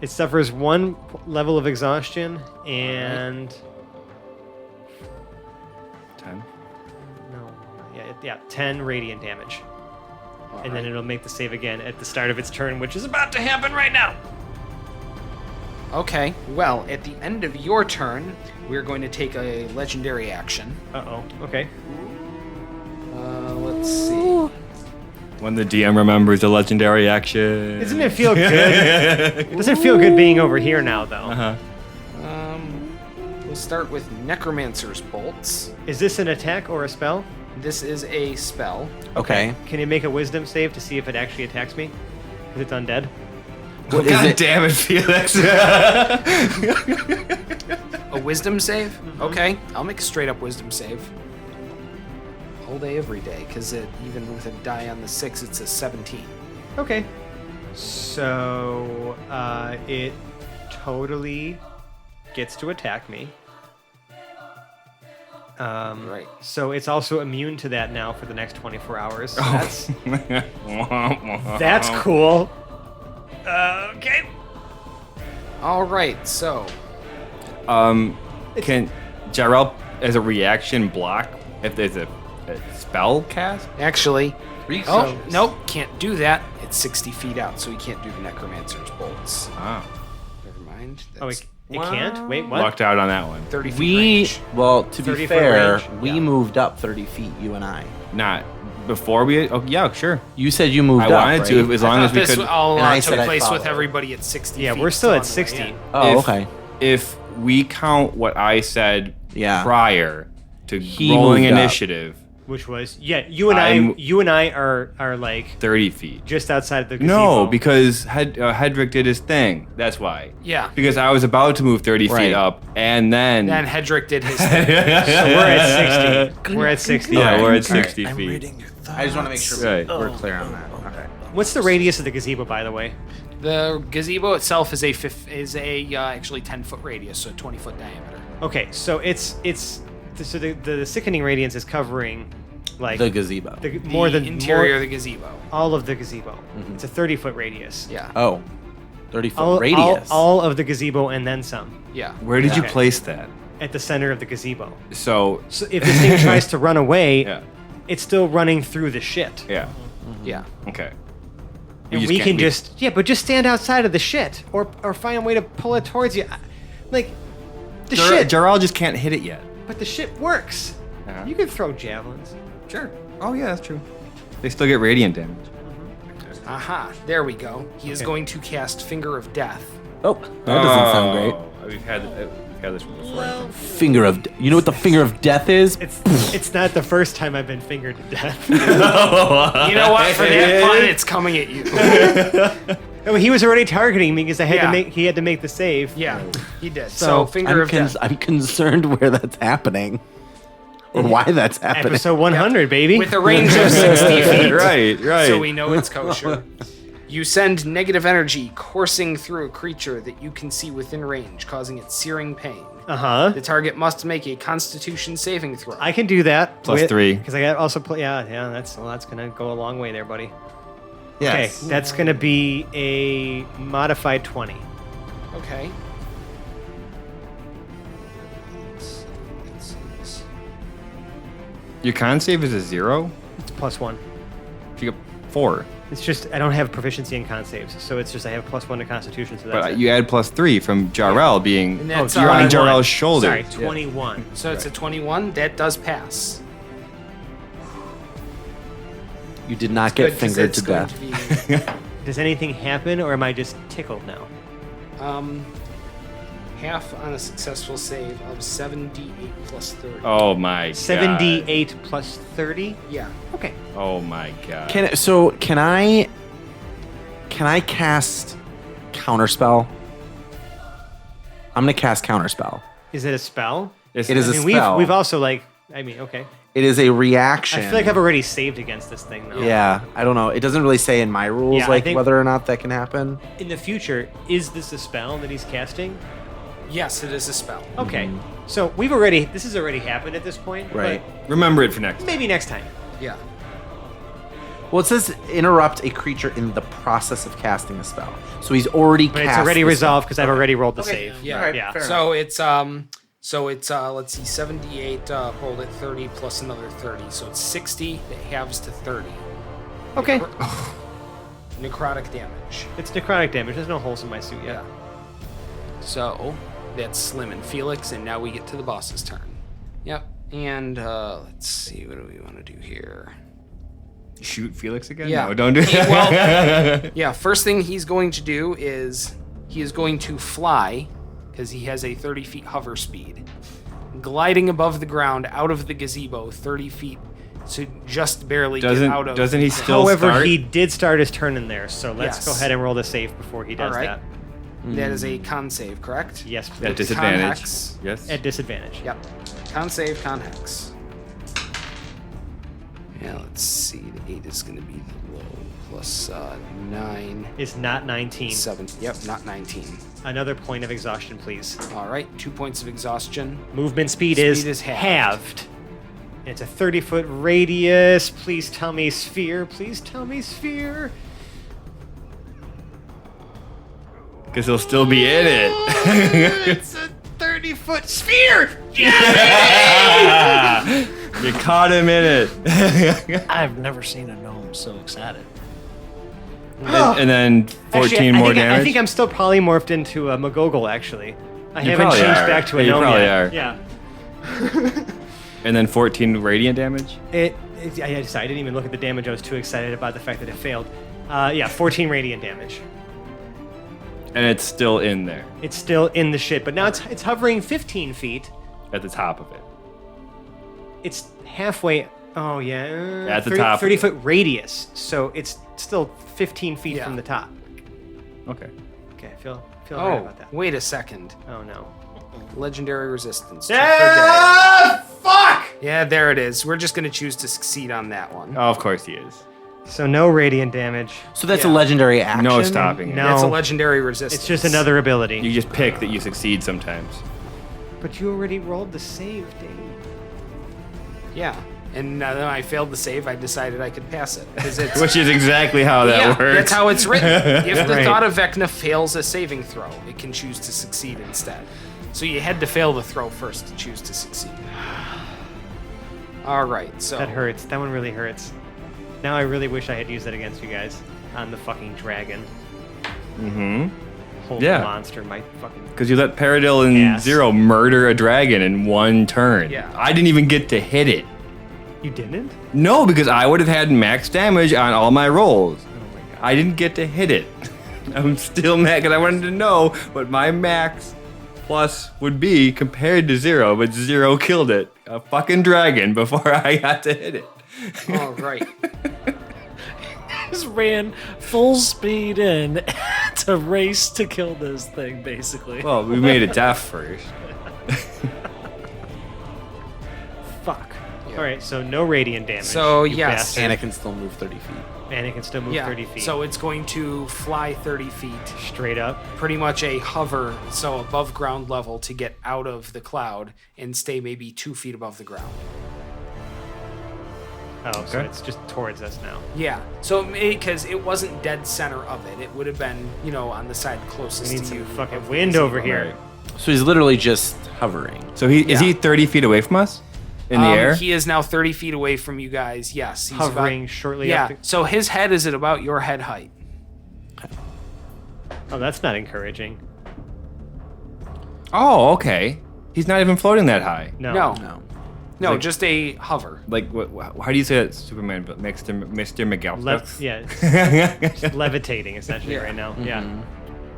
It suffers 1 level of exhaustion and 10. no, yeah, 10 radiant damage. All And then right. it'll make the save again at the start of its turn, which is about to happen right now. Okay, well, at the end of your turn, we're going to take a legendary action. Uh-oh. Okay. Let's see. When the DM remembers the legendary action. Doesn't it feel good? It doesn't feel good being over here now, though. Uh-huh. We'll start with Necromancer's Bolts. Is this an attack or a spell? This is a spell. Okay. Can you make a wisdom save to see if it actually attacks me? Because it's undead. What is God it? damn it, Felix. A wisdom save? Okay, I'll make a straight up wisdom save. All day, every day, because even with a die on the 6, it's a 17. Okay. So, it totally gets to attack me. Right. So it's also immune to that now for the next 24 hours. So Oh. that's cool. Okay. All right, so Can Jarrell, as a reaction, block if there's a spell cast? actually, So- nope, can't do that. It's 60 feet out, so he can't do the Necromancer's Bolts. Ah, Never mind. Oh, That's it can't? Wait, what? lucked out on that one. 30 feet We range. well, to 30 be foot fair, range? we Yeah. moved up 30 feet. You and I. Not before we. Oh, yeah, sure. You said you moved I up. wanted to, right? as long I as thought we this could. all And I took said I place with followed. everybody at 60 Yeah, feet. we're still on at the way 60. in. Oh, if- okay. If we count what I said Yeah. prior to He rolling moved up. initiative, Which was you and I'm- I are like 30 feet. just outside of the gazebo. No, because Hedrick did his thing. That's why. Yeah. Because I was about to move 30 Right. feet up, and then. Then Hedrick did his thing. So we're at 60. We're at 60. Yeah, we're at Alright. 60 feet. your thoughts. I just want to make sure Right. we're clear on that. Okay. What's the radius of the gazebo, by the way? The gazebo itself is a actually 10-foot radius, so 20-foot diameter. Okay, so so the sickening radiance is covering like The gazebo. the, The more than interior more- of the gazebo. all of the gazebo. It's a 30-foot radius. Yeah. Oh, 30-foot All, radius. all of the gazebo and then some Yeah. Where did you Okay. place that? at the center of the gazebo. So, So if this thing tries to run away, yeah. it's still running through the shit. Yeah. Yeah. Okay. And just we can't- can but just stand outside of the shit or find a way to pull it towards you. Like the shit, Jarrell just can't hit it yet. but the shit works. Uh-huh. You can throw javelins. Sure. Oh, yeah, that's true. They still get radiant damage. Aha. There we go. He is going to cast Finger of Death. Oh, that doesn't sound great. We've had this one before. Finger of. You know what the finger of death is? It's not the first time I've been fingered to death. You know what? For that pun, it's coming at you. Oh, he was already targeting me because I had Yeah. he had to make the save. Yeah, he did. So, So, Finger of Death. I'm concerned where that's happening, or why that's happening. Episode 100, baby. With a range of 60 feet. Right. So we know it's kosher. You send negative energy coursing through a creature that you can see within range, causing it searing pain. Uh-huh. The target must make a Constitution saving throw. I can do that. Plus 3. Because I got also play. Yeah. That's gonna go a long way there, buddy. Yes. Okay, that's gonna be a modified 20. Okay. Your con save is a 0? It's +1. You get 4. It's just I don't have proficiency in con saves, so it's just I have +1 to Constitution. So that's But it. you add plus 3 from Jarrell being. And that's, you're on 21. Jarrell's shoulder. Sorry, 21. So it's a 21. That does pass. You did not get Good, 'cause fingered it's to going death. to be- Does anything happen, or am I just tickled now? Half on a successful save of 7d8 plus 30. Oh my god. 7d8 plus 30. Yeah. Okay. Oh my god. Can I cast Counterspell? I'm gonna cast Counterspell. Is it a spell? It is a I mean, spell. We've also okay. It is a reaction. I feel like I've already saved against this thing though. Yeah, I don't know. It doesn't really say in my rules Yeah, I like think- whether or not that can happen. In the future, is this a spell that he's casting? Yes, it is a spell. Okay. Mm-hmm. So this has already happened at this point. Right. Remember it for next. But maybe next time. Yeah. Well, it says interrupt a creature in the process of casting a spell. So he's already But cast it's already the resolved spell. because I've already rolled the Okay. save. Yeah. All right, Yeah. fair So it's let's see, 7d8 rolled at 30 plus another 30, so it's 60 that halves to 30. Okay. Necrotic damage. It's necrotic damage. There's no holes in my suit yet. Yeah. So that's Slim and Felix, and now we get to the boss's turn. Yep. And let's see, what do we want to do here? Shoot Felix again? Yeah. No, don't do He- that. Yeah, first thing he's going to do is he is going to fly, because he has a 30 feet hover speed, gliding above the ground out of the gazebo 30 feet to just barely get out of. Doesn't he still However, start? he did start his turn in there, so let's Yes. go ahead and roll the save before he does All right. that. That is a con save, correct? Yes, At please. disadvantage. Con hex. Yes. At disadvantage. Yep. Con save, con hex. Yeah, let's see. The 8 is going to be the low. Plus 9. Is not 19. 7. Yep, not 19. Another point of exhaustion, please. All right, 2 points of exhaustion. Movement speed, Speed is is halved. halved. It's a 30-foot radius. Please tell me sphere. Please tell me sphere. Because he'll still be in it. It's a 30-foot sphere. You caught him in it. I've never seen a gnome so excited. and then 14 Actually, more I damage. think I'm still polymorphed into a McGoggle, actually. I You haven't probably changed are. back to a Yeah, you gnome probably yet. are. Yeah. And then 14 radiant damage. I didn't even look at the damage. I was too excited about the fact that it failed. 14 radiant damage. And it's still in there It's still in the shit, but now it's hovering 15 feet. at the top of it. It's halfway. Oh yeah. At the top. 30-foot radius, so it's still 15 feet Yeah. from the top. Okay. Okay, I feel right Oh, about that. wait a second. Oh no. Legendary resistance. Check per day. Fuck! Yeah, there it is. We're just going to choose to succeed on that one. Oh, of course he is. So no radiant damage. So that's Yeah. a legendary action. No stopping it. No. That's a legendary resistance. It's just another ability. You just pick that you succeed sometimes. But you already rolled the save, Dave. Yeah. And then I failed the save. I decided I could pass it. 'Cause it's, Which is exactly how that yeah, works. that's how it's written. If the Right. thought of Vecna fails a saving throw, it can choose to succeed instead. So you had to fail the throw first to choose to succeed. All right, so That hurts. That one really hurts. Now I really wish I had used that against you guys on the fucking dragon. Mm-hmm. Whole Yeah. monster might fucking. Because you let Paradil and Yes. Zero murder a dragon in one turn. Yeah. I didn't even get to hit it. You didn't? No, because I would have had max damage on all my rolls. Oh my god. I didn't get to hit it. I'm still mad because I wanted to know what my max plus would be compared to Zero, but Zero killed it. A fucking dragon before I got to hit it. all right. Just ran full speed in to race to kill this thing, basically. Well, we made it deaf first. Fuck. Alright, so no radiant damage. So, you yes. bastard. And it can still move 30 feet. And it can still move Yeah. 30 feet. So it's going to fly 30 feet, straight up. pretty much a hover, so above ground level to get out of the cloud and stay maybe 2 feet above the ground. Oh, so Okay. it's just towards us now. Yeah. So because it wasn't dead center of it, it would have been, on the side closest We need to some you. fucking of the wind gazebo. over here. So he's literally just hovering. So is Yeah. he 30 feet away from us? In the air? He is now 30 feet away from you guys. Yes. He's Hovering about, shortly Yeah. up the- So his head is at about your head height. Oh, that's not encouraging. Oh, okay. He's not even floating that high. No. No, Like- just a hover. Like, how do you say that, Superman? But Mr. Miguel. Yeah. Just levitating essentially right now. Yeah.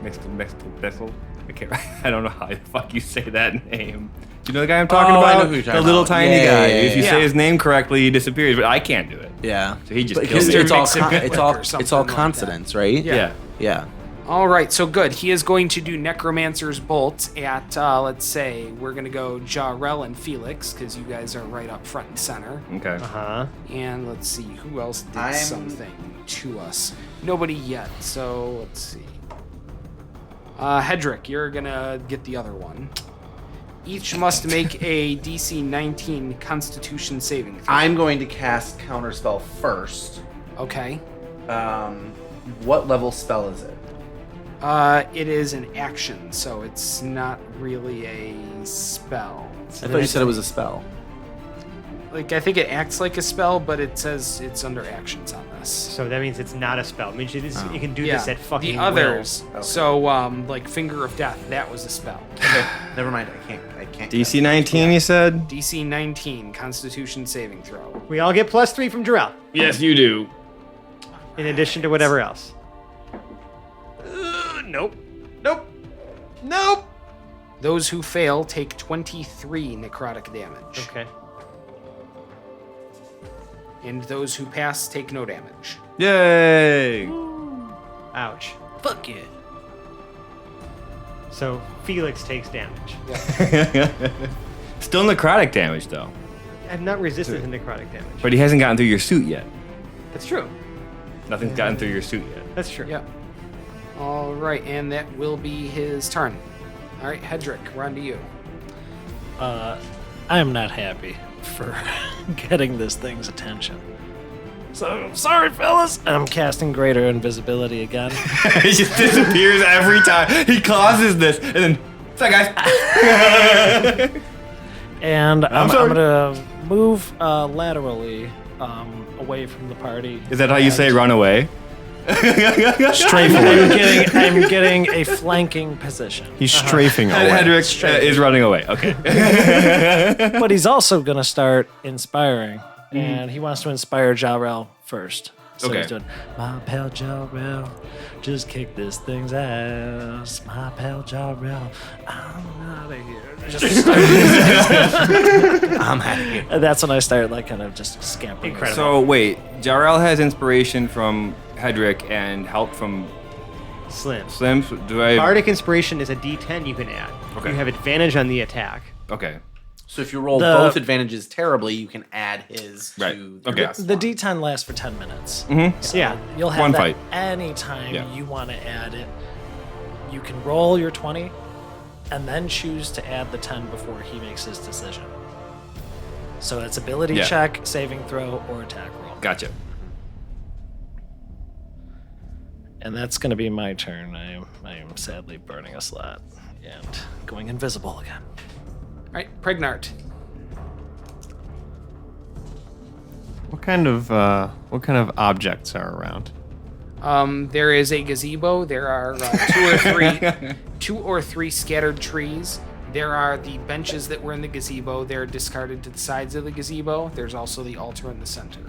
I can't. I don't know how the fuck you say that name. Do you know the guy I'm talking Oh, I about? know who you're The talking little about. tiny Yeah, guy. yeah, yeah, If you yeah. say his name correctly, he disappears. But I can't do it. Yeah. So he just But kills it's, me. it's all Makes it con- quick it's or all something it's all like that. consonants, right? Yeah. Yeah. All right, so good. He is going to do Necromancer's Bolt at, let's say, we're going to go Jarrell and Felix, because you guys are right up front and center. Okay. Uh-huh. And let's see, who else did I'm- something to us? Nobody yet, so let's see. Hedrick, you're going to get the other one. Each must make a DC 19 Constitution saving throw. I'm going to cast Counterspell first. Okay. What level spell is it? It is an action, so it's not really a spell. I thought you said it was a spell. Like, I think it acts like a spell, but it says it's under actions on this. So that means it's not a spell. It means you can do this at fucking the will. others. Okay. So, like Finger of Death, that was a spell. Okay, never mind. I can't. DC 19, you said? DC 19, Constitution saving throw. We all get +3 from Jarrell, Yes, you do. in addition to whatever else. Nope. Those who fail take 23 necrotic damage, Okay. and those who pass take no damage. Yay! Ouch. Fuck yeah. So Felix takes damage. Still necrotic damage, though. I'm not resistant to necrotic damage. But he hasn't gotten through your suit yet. That's true. Nothing's gotten through your suit yet. That's true. Yep. All right, and that will be his turn. All right, Hedrick, we're on to you. I am not happy for getting this thing's attention. So, sorry, fellas. I'm casting Greater Invisibility again. He just disappears every time. He causes this, and then, what's up, guys? And I'm sorry. going to move laterally away from the party. Is that how you say run away? Strafing. I'm getting a flanking position. He's strafing away. Hedrick is running away. Okay. But he's also going to start inspiring. And he wants to inspire Jarrell first. So Okay. he's doing, my pal Jarrell, just kick this thing's ass. My pal Jarrell, I'm out of here. Just start I'm out of here. and that's when I start like kind of just scampering. Incredible. So wait, Jarrell has inspiration from Hedrick and help from Slim. Slim. Do I? Bardic Inspiration is a D10 you can add. Okay. You have advantage on the attack. Okay. So if you roll The- both advantages terribly, you can add his Right. to Okay. your best The one. D10 lasts for 10 minutes. Mm-hmm. So Yeah. You'll have One that fight. anytime Yeah. you want to add it. You can roll your 20 and then choose to add the 10 before he makes his decision. So it's ability Yeah. check, saving throw, or attack roll. Gotcha. And that's going to be my turn. I am sadly burning a slot and going invisible again. All right, Pregnart. What kind of objects are around? There is a gazebo. There are two or three scattered trees. There are the benches that were in the gazebo. They're discarded to the sides of the gazebo. There's also the altar in the center.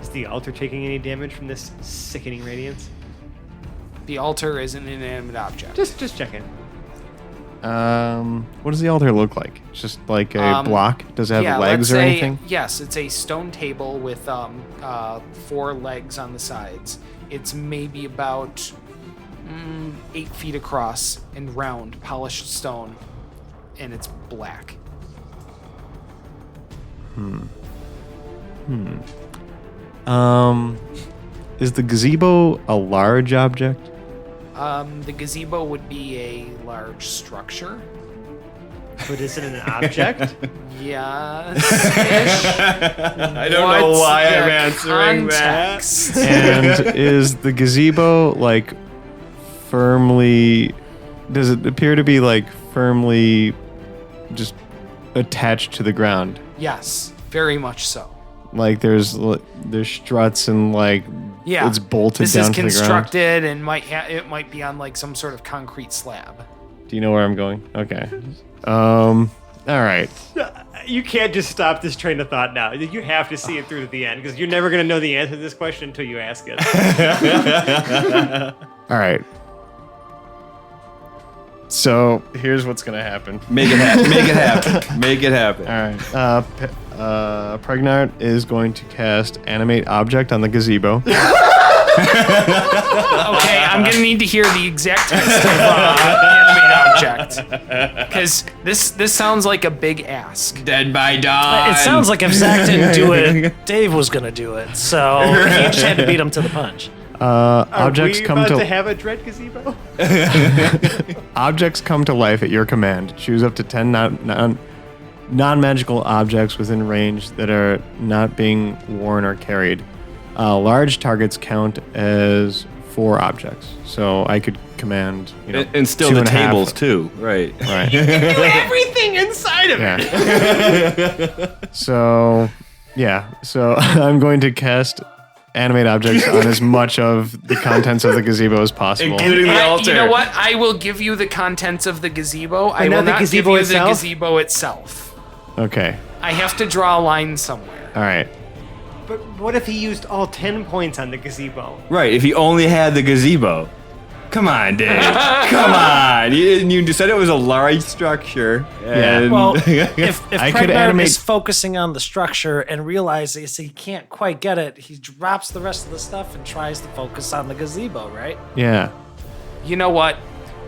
Is the altar taking any damage from this sickening radiance? The altar is an inanimate object. Just checking. What does the altar look like? It's just like a block? Does it have let's legs or say- anything? Yes, it's a stone table with 4 legs on the sides. It's maybe about 8 feet across and round, polished stone, and it's black. Is the gazebo a large object? The gazebo would be a large structure. But is it an object? Yes. I don't know why I'm answering that. And is the gazebo like firmly? Does it appear to be like firmly just attached to the ground? Yes, very much so. Like there's struts and like Yeah, it's bolted this down is to the ground. constructed and it might be on like some sort of concrete slab. Do you know where I'm going? Okay. All right. You can't just stop this train of thought now. You have to see it through to the end because you're never going to know the answer to this question until you ask it. All right. So here's what's gonna happen. Make it happen. Make it happen. Make it happen. All right. Pregnart is going to cast Animate Object on the gazebo. Okay, I'm gonna need to hear the exact text of animate object because this sounds like a big ask. Dead by dawn. It sounds like if Zach didn't do it, Dave was gonna do it. So he just had to beat him to the punch. Objects Are we come about to to have a dread gazebo? objects come to life at your command. Choose up to 10 non-magical objects within range that are not being worn or carried. Large targets count as 4 objects, so I could command. And still 2.5. the tables too. Right. Right. Everything inside of it. Yeah. So I'm going to cast Animate Objects on as much of the contents of the gazebo as possible. Including the altar. You know what? I will give you the contents of the gazebo. I will not the not give gazebo you itself? the gazebo itself. Okay. I have to draw a line somewhere. All right. But what if he used all 10 points on the gazebo? Right. If you only had the gazebo. Come on, Dave. Come on. You said it was a large structure. And Well, if I could Pregnart animate- is focusing on the structure and realizes he can't quite get it, he drops the rest of the stuff and tries to focus on the gazebo, right? Yeah. You know what?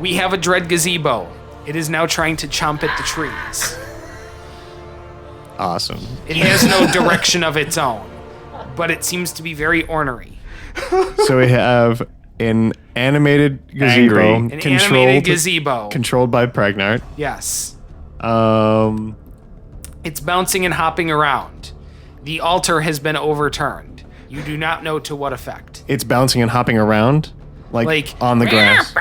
We have a dread gazebo. It is now trying to chomp at the trees. Awesome. It has no direction of its own, but it seems to be very ornery. So we have an animated gazebo Angry. An animated gazebo. controlled by Pregnart. Yes. Um, It's bouncing and hopping around. The altar has been overturned. You do not know to what effect. it's bouncing and hopping around, like Like on the grass.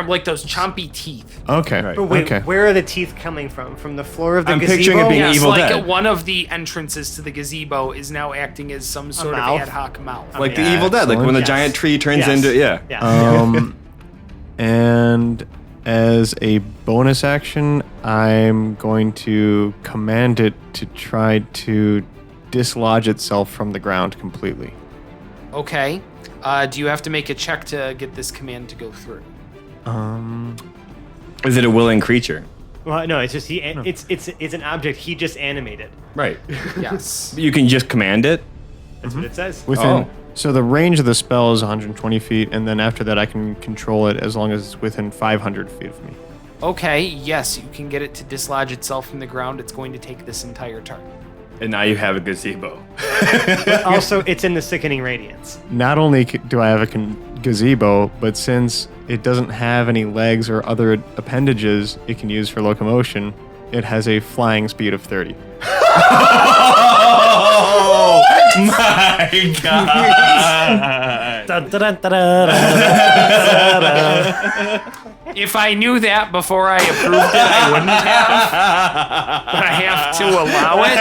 like those chompy teeth. Okay. Right. But wait, Okay. where are the teeth coming from? From the floor of the I'm gazebo? picturing it being Yes, Evil like Dead. one of the entrances to the gazebo is now acting as some sort of mouth? ad hoc mouth. like the Evil Dead, like when the Yes. giant tree turns Yes. into Yeah. And as a bonus action, I'm going to command it to try to dislodge itself from the ground completely. Okay. Do you have to make a check to get this command to go through? Is it a willing creature? Well, no, it's just it's an object he just animated. Right. Yes. You can just command it. That's what it says. Within, Oh. So the range of the spell is 120 feet, and then after that I can control it as long as it's within 500 feet of me. Okay, yes, you can get it to dislodge itself from the ground. It's going to take this entire turn. And now you have a gazebo. Also, it's in the sickening radiance. Not only do I have a gazebo, but since it doesn't have any legs or other appendages it can use for locomotion, it has a flying speed of 30. Oh my god! Dun, dun, dun, dun, dun, dun, dun, dun. If I knew that before I approved it, I wouldn't have. But I have to allow it.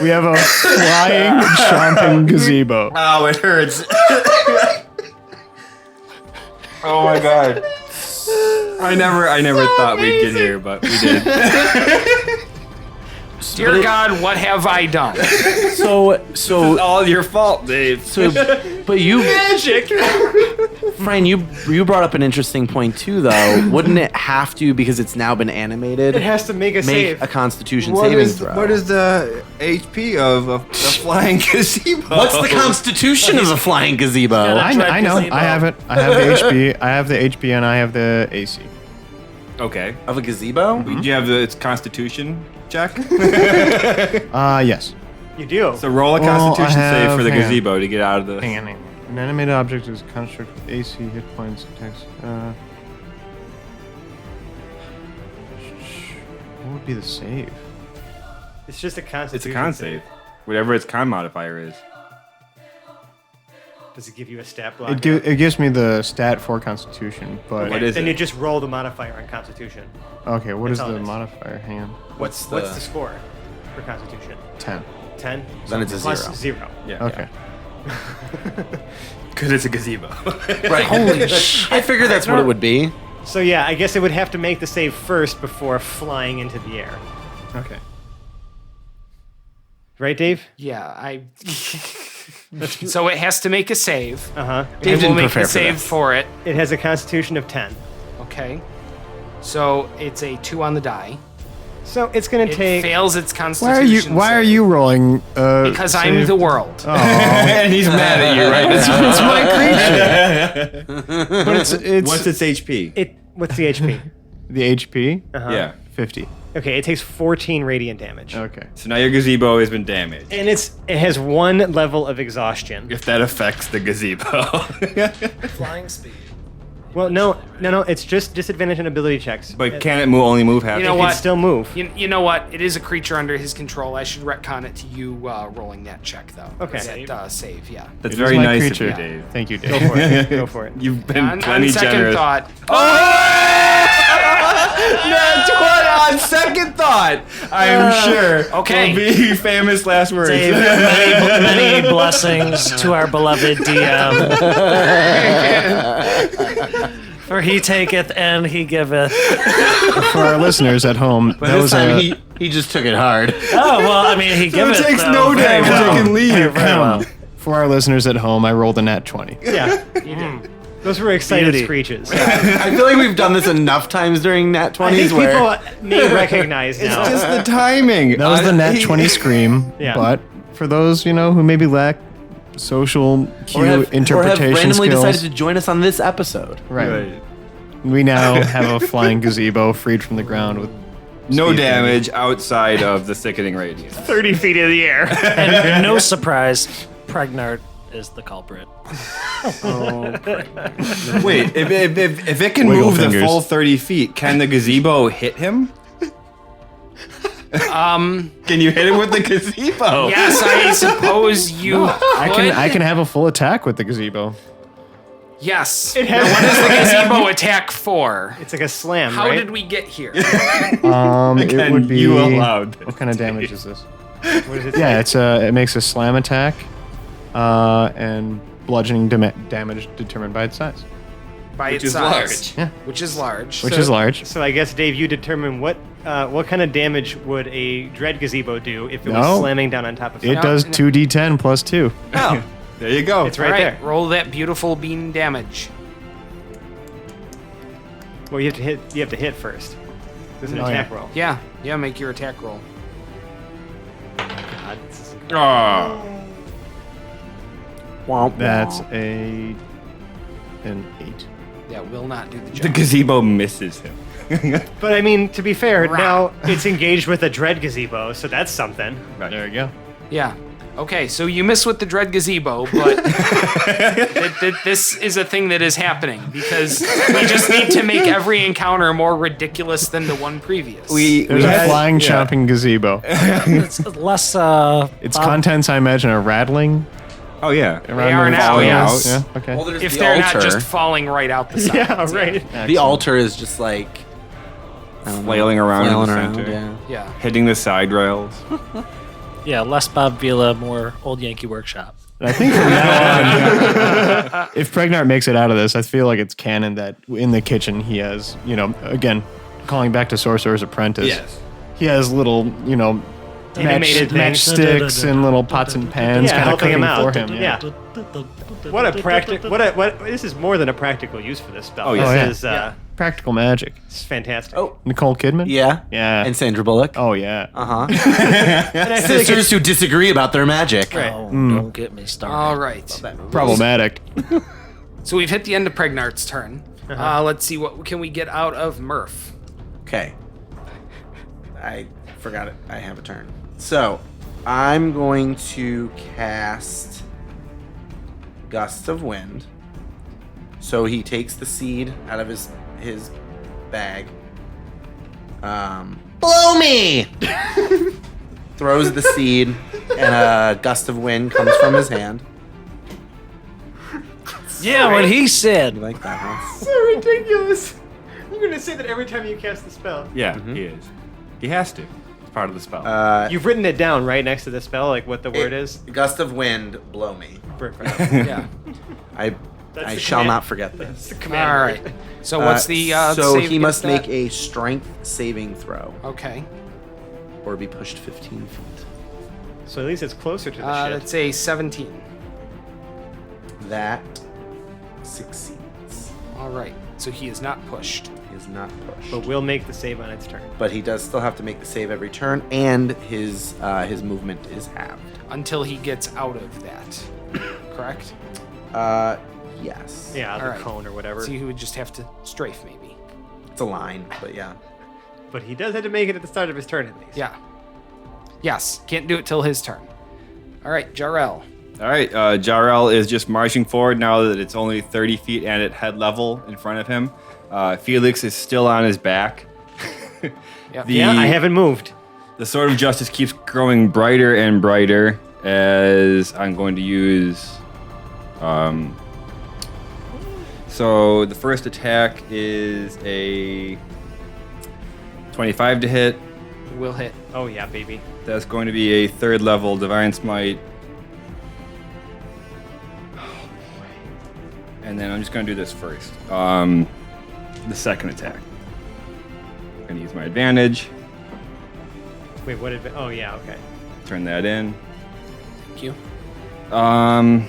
We have a flying, chomping gazebo. Oh, it hurts. Oh my god. I never thought we'd get here, but we did. Dear God, what have I done? So It's all your fault, Dave. but you, Magic. Brian, you brought up an interesting point too, though. Wouldn't it have to, because it's now been animated, It has to make a save. a Constitution saving throw? What is the HP of a flying gazebo? What's the Constitution of a flying gazebo? I know. gazebo. I have it. I have the HP. I have the HP, and I have the AC. Okay. Of a gazebo? Do you have its Constitution check? Yes. You do. So roll a Well, Constitution I save have- for the hang on. gazebo to get out of the. Hang on. An animated object is construct with AC, hit points, attacks. What would be the save? It's just a It's constitution. a con save. Whatever its con modifier is. Does it give you a stat block? It gives me the stat for Constitution, but What is then it? you just roll the modifier on Constitution. okay. What is That's all the it is. modifier? Hang on. What's the score for Constitution? 10. 10? Then it's a Plus 0. 0. Yeah. Okay. Because it's a gazebo. Right. Holy shit. I figured that's what it would be. So yeah, I guess it would have to make the save first before flying into the air. Okay. Right, Dave? Yeah, So it has to make a save. Uh-huh. Dave And we'll didn't make prepare a for save this. for it. It has a constitution of 10. Okay. So it's a 2 on the die. So it's going to It take... fails its Why constitution. are save. you rolling? Because I'm save? the world. and he's mad at you right now. It's my creature. But it's What's its HP? What's the HP? the HP. Yeah. 50. Okay, it takes 14 radiant damage. Okay. So now your gazebo has been damaged. And it has 1 level of exhaustion. If that affects the gazebo. Flying speed. Well, no, it's just disadvantage on ability checks. But can it only move half? You know It what? can still move. You know what? It is a creature under his control. I should retcon it to you rolling that check, though. Okay. That save, yeah. That's It is very my nice creature. of you, Dave. Thank you, Dave. Go for it. Go for it. You've been On plenty second generous. thought. On second thought, I am sure. Okay. Will be famous last words. Dave, many blessings to our beloved DM. For he taketh and he giveth. For our listeners at home, But that this was time a, he just took it hard. Oh, well, I mean, he giveth. it takes though, no very damage. well. I can leave. Very well. for our listeners at home, I rolled a nat 20. Yeah. Those were excited Beauty. screeches. I feel like we've done this enough times during Nat 20s I think where people may recognize now. It's just the timing. That was the nat 20 scream. Yeah. But for those, who maybe lack social cue interpretation randomly skills, decided to join us on this episode. right. We now have a flying gazebo freed from the ground with No speed damage outside of the sickening radius. 30 feet in the air. And no surprise, Pregnart is the culprit. Wait, if it can Wiggle move the fingers. full 30 feet, can the gazebo hit him? Can you hit him with the gazebo? Yes, I suppose you I can have a full attack with the gazebo. Yes. Now, what is the gazebo attack for? It's like a slam, How right? did we get here? It Again, would be you allowed this. What kind of damage is this? What does it Yeah, say? it makes a slam attack, and bludgeoning damage determined by its size, By Which its is size. Yeah. Which is large. which is large. So I guess, Dave, you determine what kind of damage would a dread gazebo do if it was No. slamming down on top of It something? does 2d10 plus 2. Oh, There you go. it's right All there. Roll that beautiful bean damage. Well, you have to hit first. There's an Oh, attack yeah. roll. Yeah, make your attack roll. God, this is- Ah. That's an 8. That will not do the The job. gazebo misses him. But I mean, to be fair, Rah. now it's engaged with a dread gazebo, so that's something. There you go. Yeah. Okay, so you miss with the dread gazebo, but this is a thing that is happening because we just need to make every encounter more ridiculous than the one previous. There's a flying, chomping gazebo. It's less. Its contents, I imagine, are rattling. Oh yeah. They are the- now, falling yes. Yeah, okay. Well, there's If the they're altar. not just falling right out the side. Yeah, right. The Excellent. altar is just like I don't know, Flailing around in flailing the around, center. yeah. Yeah. Hitting the side rails. Yeah, less Bob Vila, more Old Yankee Workshop. And I think from now on, if Pregnart makes it out of this, I feel like it's canon that in the kitchen he has, again, calling back to Sorcerer's Apprentice. He has little, Animated things. matchsticks and little pots and pans Yeah, kind of helping cooking him out. for him. Yeah. What a practical. What this is more than a practical use for this spell. Oh, This yeah. is Practical magic. it's fantastic. Oh, Nicole Kidman? yeah. Yeah. And Sandra Bullock. Oh, yeah. Uh-huh. And I feel like Sisters who disagree about their magic. Right. Oh, don't get me started. All right. Problematic. So we've hit the end of Pregnart's turn. Let's see, what can we get out of Murph? Okay. I forgot it. I have a turn. So, I'm going to cast Gust of Wind. So he takes the seed out of his bag. Blow me! Throws the seed, and a gust of wind comes from his hand. Yeah, what he said. You like that, huh? so ridiculous. You're gonna say that every time you cast the spell. Yeah, he is. He has to. It's part of the spell. You've written it down right next to the spell, like what the word is. Gust of wind, blow me. Perfect. Yeah. I I shall not forget this. All right. So what's the so save he must against make a strength saving throw that? Okay. or be pushed 15 feet. So at least it's closer to the ship. That's a 17. That succeeds. All right. So he is not pushed. He is not pushed. But we'll make the save on its turn. But he does still have to make the save every turn, and his movement is halved. Until he gets out of that. Correct? Yes. Yeah, the All right. cone or whatever. So he would just have to strafe, maybe. It's a line, but yeah. But he does have to make it at the start of his turn at least. Yeah. Yes. Can't do it till his turn. All right, Jarrell. All right, Jarrell is just marching forward now that it's only 30 feet and at head level in front of him. Felix is still on his back. Yep. Yeah, I haven't moved. The sword of justice keeps growing brighter and brighter as I'm going to use. So the first attack is a 25 to hit. Will hit. Oh yeah, baby. That's going to be a 3rd level divine smite. And then I'm just going to do this first. The second attack. I'm going to use my advantage. Wait, what did? Oh yeah, okay. Turn that in. Thank you. I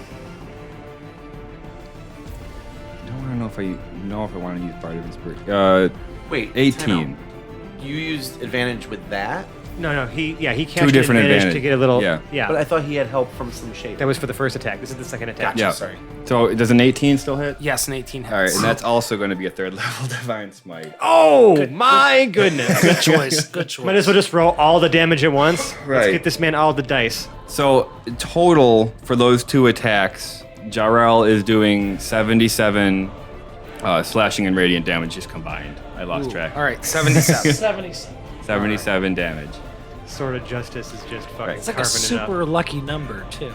don't know if I want to use Bard of Inspiration. Wait. 18. You used advantage with that? No, he cashed an different advantage advantage. to get a little. Yeah. But I thought he had help from some shape. That was for the first attack. This is the second attack. Gotcha. Yeah. Sorry. So does an 18 still hit? Yes, an 18 hits. All right, and that's also going to be a 3rd level divine smite. Oh my goodness! Good choice. Good choice. Might as well just roll all the damage at once. Let's Right. get this man all the dice. So total for those 2 attacks, Jarrell is doing 77 slashing and radiant damage just combined. I lost track. All right, 77. 77. 77 damage. Sword of Justice is just fucking It's like a carving super it lucky number too,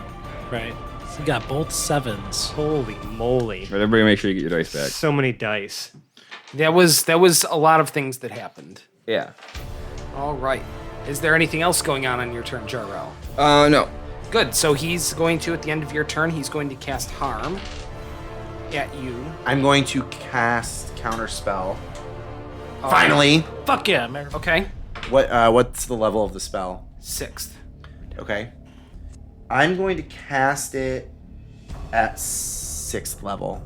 right? So you got both 7s. up. Holy moly! But everybody make sure you get your dice back. So many dice. That was a lot of things that happened. Yeah. All right. Is there anything else going on your turn, Jarrell? No. Good. So he's going to, at the end of your turn, he's going to cast harm at you. I'm going to cast Counterspell. All Finally. Fuck yeah, America. Okay. What's the level of the spell? 6th. Okay. I'm going to cast it at 6th level.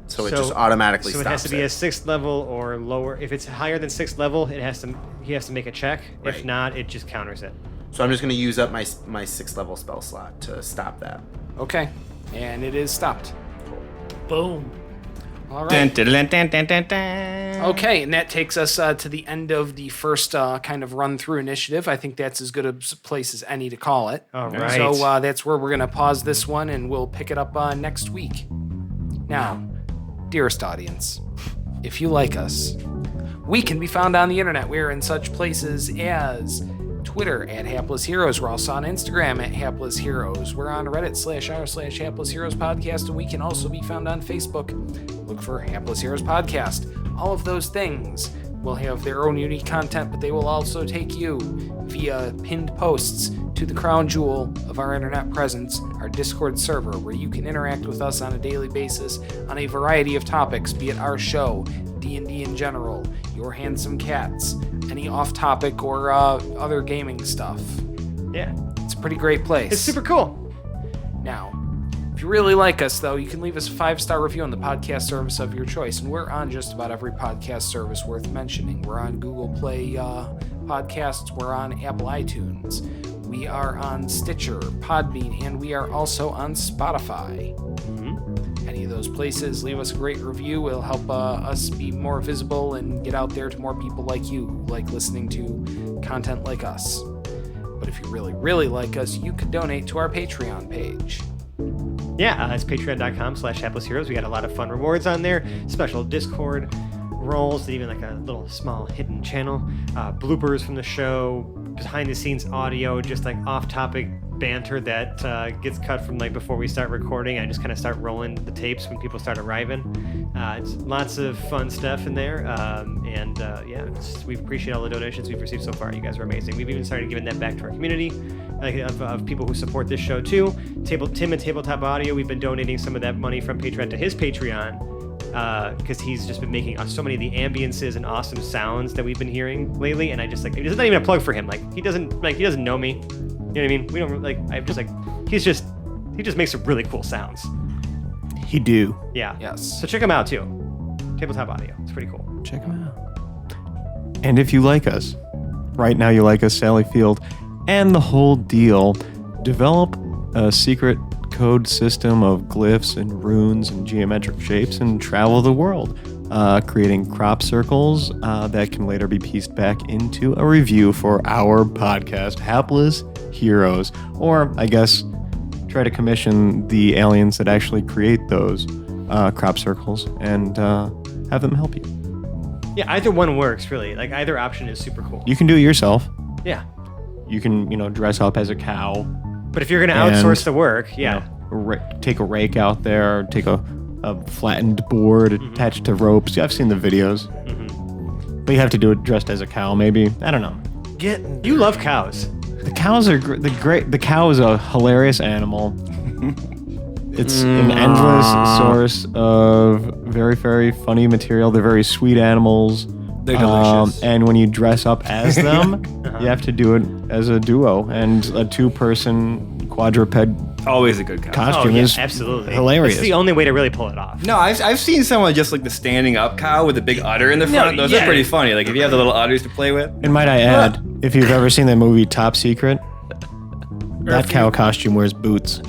So it just automatically So stops it has to be a it. 6th level or lower. If it's higher than 6th level, he has to make a check. If Right. not, it just counters it. So I'm just going to use up my 6th level spell slot to stop that. Okay. And it is stopped. Boom. All Dun, right. dun, dun, dun, dun, dun, dun. Okay, and that takes us to the end of the first kind of run-through initiative. I think that's as good a place as any to call it. All right. So that's where we're going to pause this one, and we'll pick it up next week. Now, dearest audience, if you like us, we can be found on the internet. We're in such places as Twitter at Hapless Heroes. We're also on Instagram at Hapless Heroes. We're on Reddit /r/Hapless Heroes Podcast, and we can also be found on Facebook. Look for Hapless Heroes Podcast. All of those things will have their own unique content, but they will also take you via pinned posts to the crown jewel of our internet presence, our Discord server, where you can interact with us on a daily basis on a variety of topics, be it our show, D&D in general, your handsome cats, any off-topic or other gaming stuff. Yeah. It's a pretty great place. It's super cool. Now, if you really like us, though, you can leave us a 5-star review on the podcast service of your choice, and we're on just about every podcast service worth mentioning. We're on Google Play Podcasts, we're on Apple iTunes, we are on Stitcher, Podbean, and we are also on Spotify. Any of those places, leave us a great review. It'll help us be more visible and get out there to more people like you who like listening to content like us. But if you really, really like us, you could donate to our Patreon page. Yeah, it's patreon.com/Hapless Heroes. We got a lot of fun rewards on there, special Discord roles, even like a little small hidden channel, bloopers from the show, behind the scenes audio, just like off topic banter that gets cut from like before we start recording. I just kind of start rolling the tapes when people start arriving. It's lots of fun stuff in there. We appreciate all the donations we've received so far. You guys are amazing. We've even started giving that back to our community. of people who support this show too. Tim and Tabletop Audio, we've been donating some of that money from Patreon to his Patreon because he's just been making so many of the ambiances and awesome sounds that we've been hearing lately. And I just it's not even a plug for him. He doesn't know me. You know what I mean? We don't he just makes some really cool sounds. He do. Yeah. Yes. So check him out too. Tabletop Audio. It's pretty cool. Check him out. And if you like us, right now you like us, Sally Field, and the whole deal, develop a secret code system of glyphs and runes and geometric shapes and travel the world, creating crop circles that can later be pieced back into a review for our podcast, Hapless Heroes. Or, I guess, try to commission the aliens that actually create those crop circles and have them help you. Yeah, either one works really. Either option is super cool. You can do it yourself. Yeah. You can, dress up as a cow. But if you're going to And, outsource the work, yeah. Take a rake out there, take a flattened board attached to ropes. I've seen the videos. But you have to do it dressed as a cow, maybe. I don't know. You love cows. The cows are great. The cow is a hilarious animal. It's an endless source of very, very funny material. They're very sweet animals. They're delicious. And when you dress up as them, you have to do it as a duo. And a 2-person quadruped Always a good costume. costume is absolutely hilarious. It's the only way to really pull it off. No, I've seen someone just the standing up cow with a big udder in the front. Those are pretty funny. If you have the little udders to play with. And might I add, if you've ever seen the movie Top Secret, that cow costume wears boots.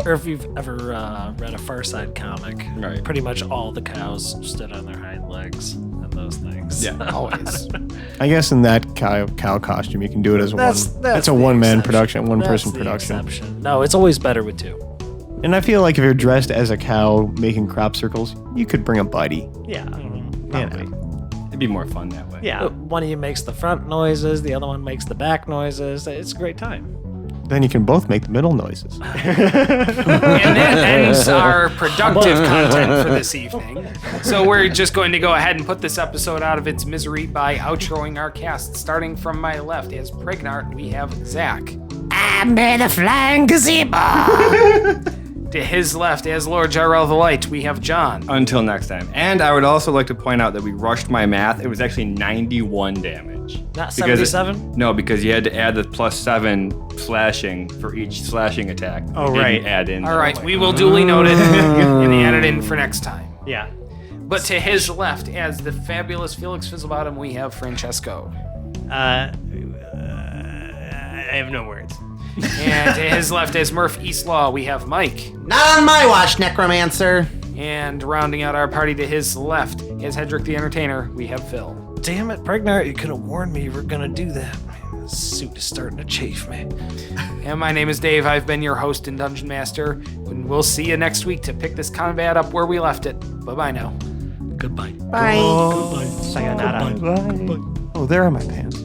Or if you've ever read a Far Side comic, Right. pretty much all the cows stood on their hind legs and those things. Yeah. Always. I guess in that cow costume, you can do it as That's That's a the one-man exception. production, That's one-person the production. exception. No, it's always better with two. And I feel like if you're dressed as a cow making crop circles, you could bring a buddy. Yeah. Probably. It'd be more fun that way. Yeah. One of you makes the front noises, the other one makes the back noises. It's a great time. Then you can both make the middle noises. And that ends our productive content for this evening. So we're just going to go ahead and put this episode out of its misery by outroing our cast. Starting from my left, as Pregnart, we have Zach. I made a flying gazebo. To his left, as Lord Jarrell the Light, we have John. Until next time. And I would also like to point out that we rushed my math. It was actually 91 damage. Not Because 77? No, because you had to add the +7 slashing for each slashing attack. Oh, You didn't right. Add in. All right, we will duly note it and add it in for next time. Yeah. But to his left, as the fabulous Felix Fizzlebottom, we have Francesco. I have no words. And to his left, as Murph Eastlaw, we have Mike. Not on my watch, Necromancer. And rounding out our party to his left, as Hedrick the Entertainer, we have Phil. Damn it, Pregnart, you could have warned me you were going to do that. This suit is starting to chafe me. And my name is Dave. I've been your host and Dungeon Master. And we'll see you next week to pick this combat up where we left it. Bye-bye now. Goodbye. Bye. Goodbye. Sayonara. Oh, there are my pants.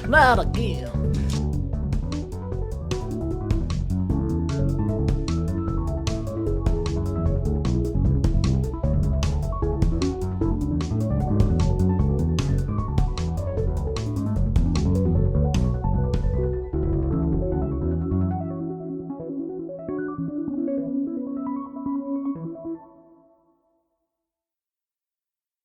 Not again.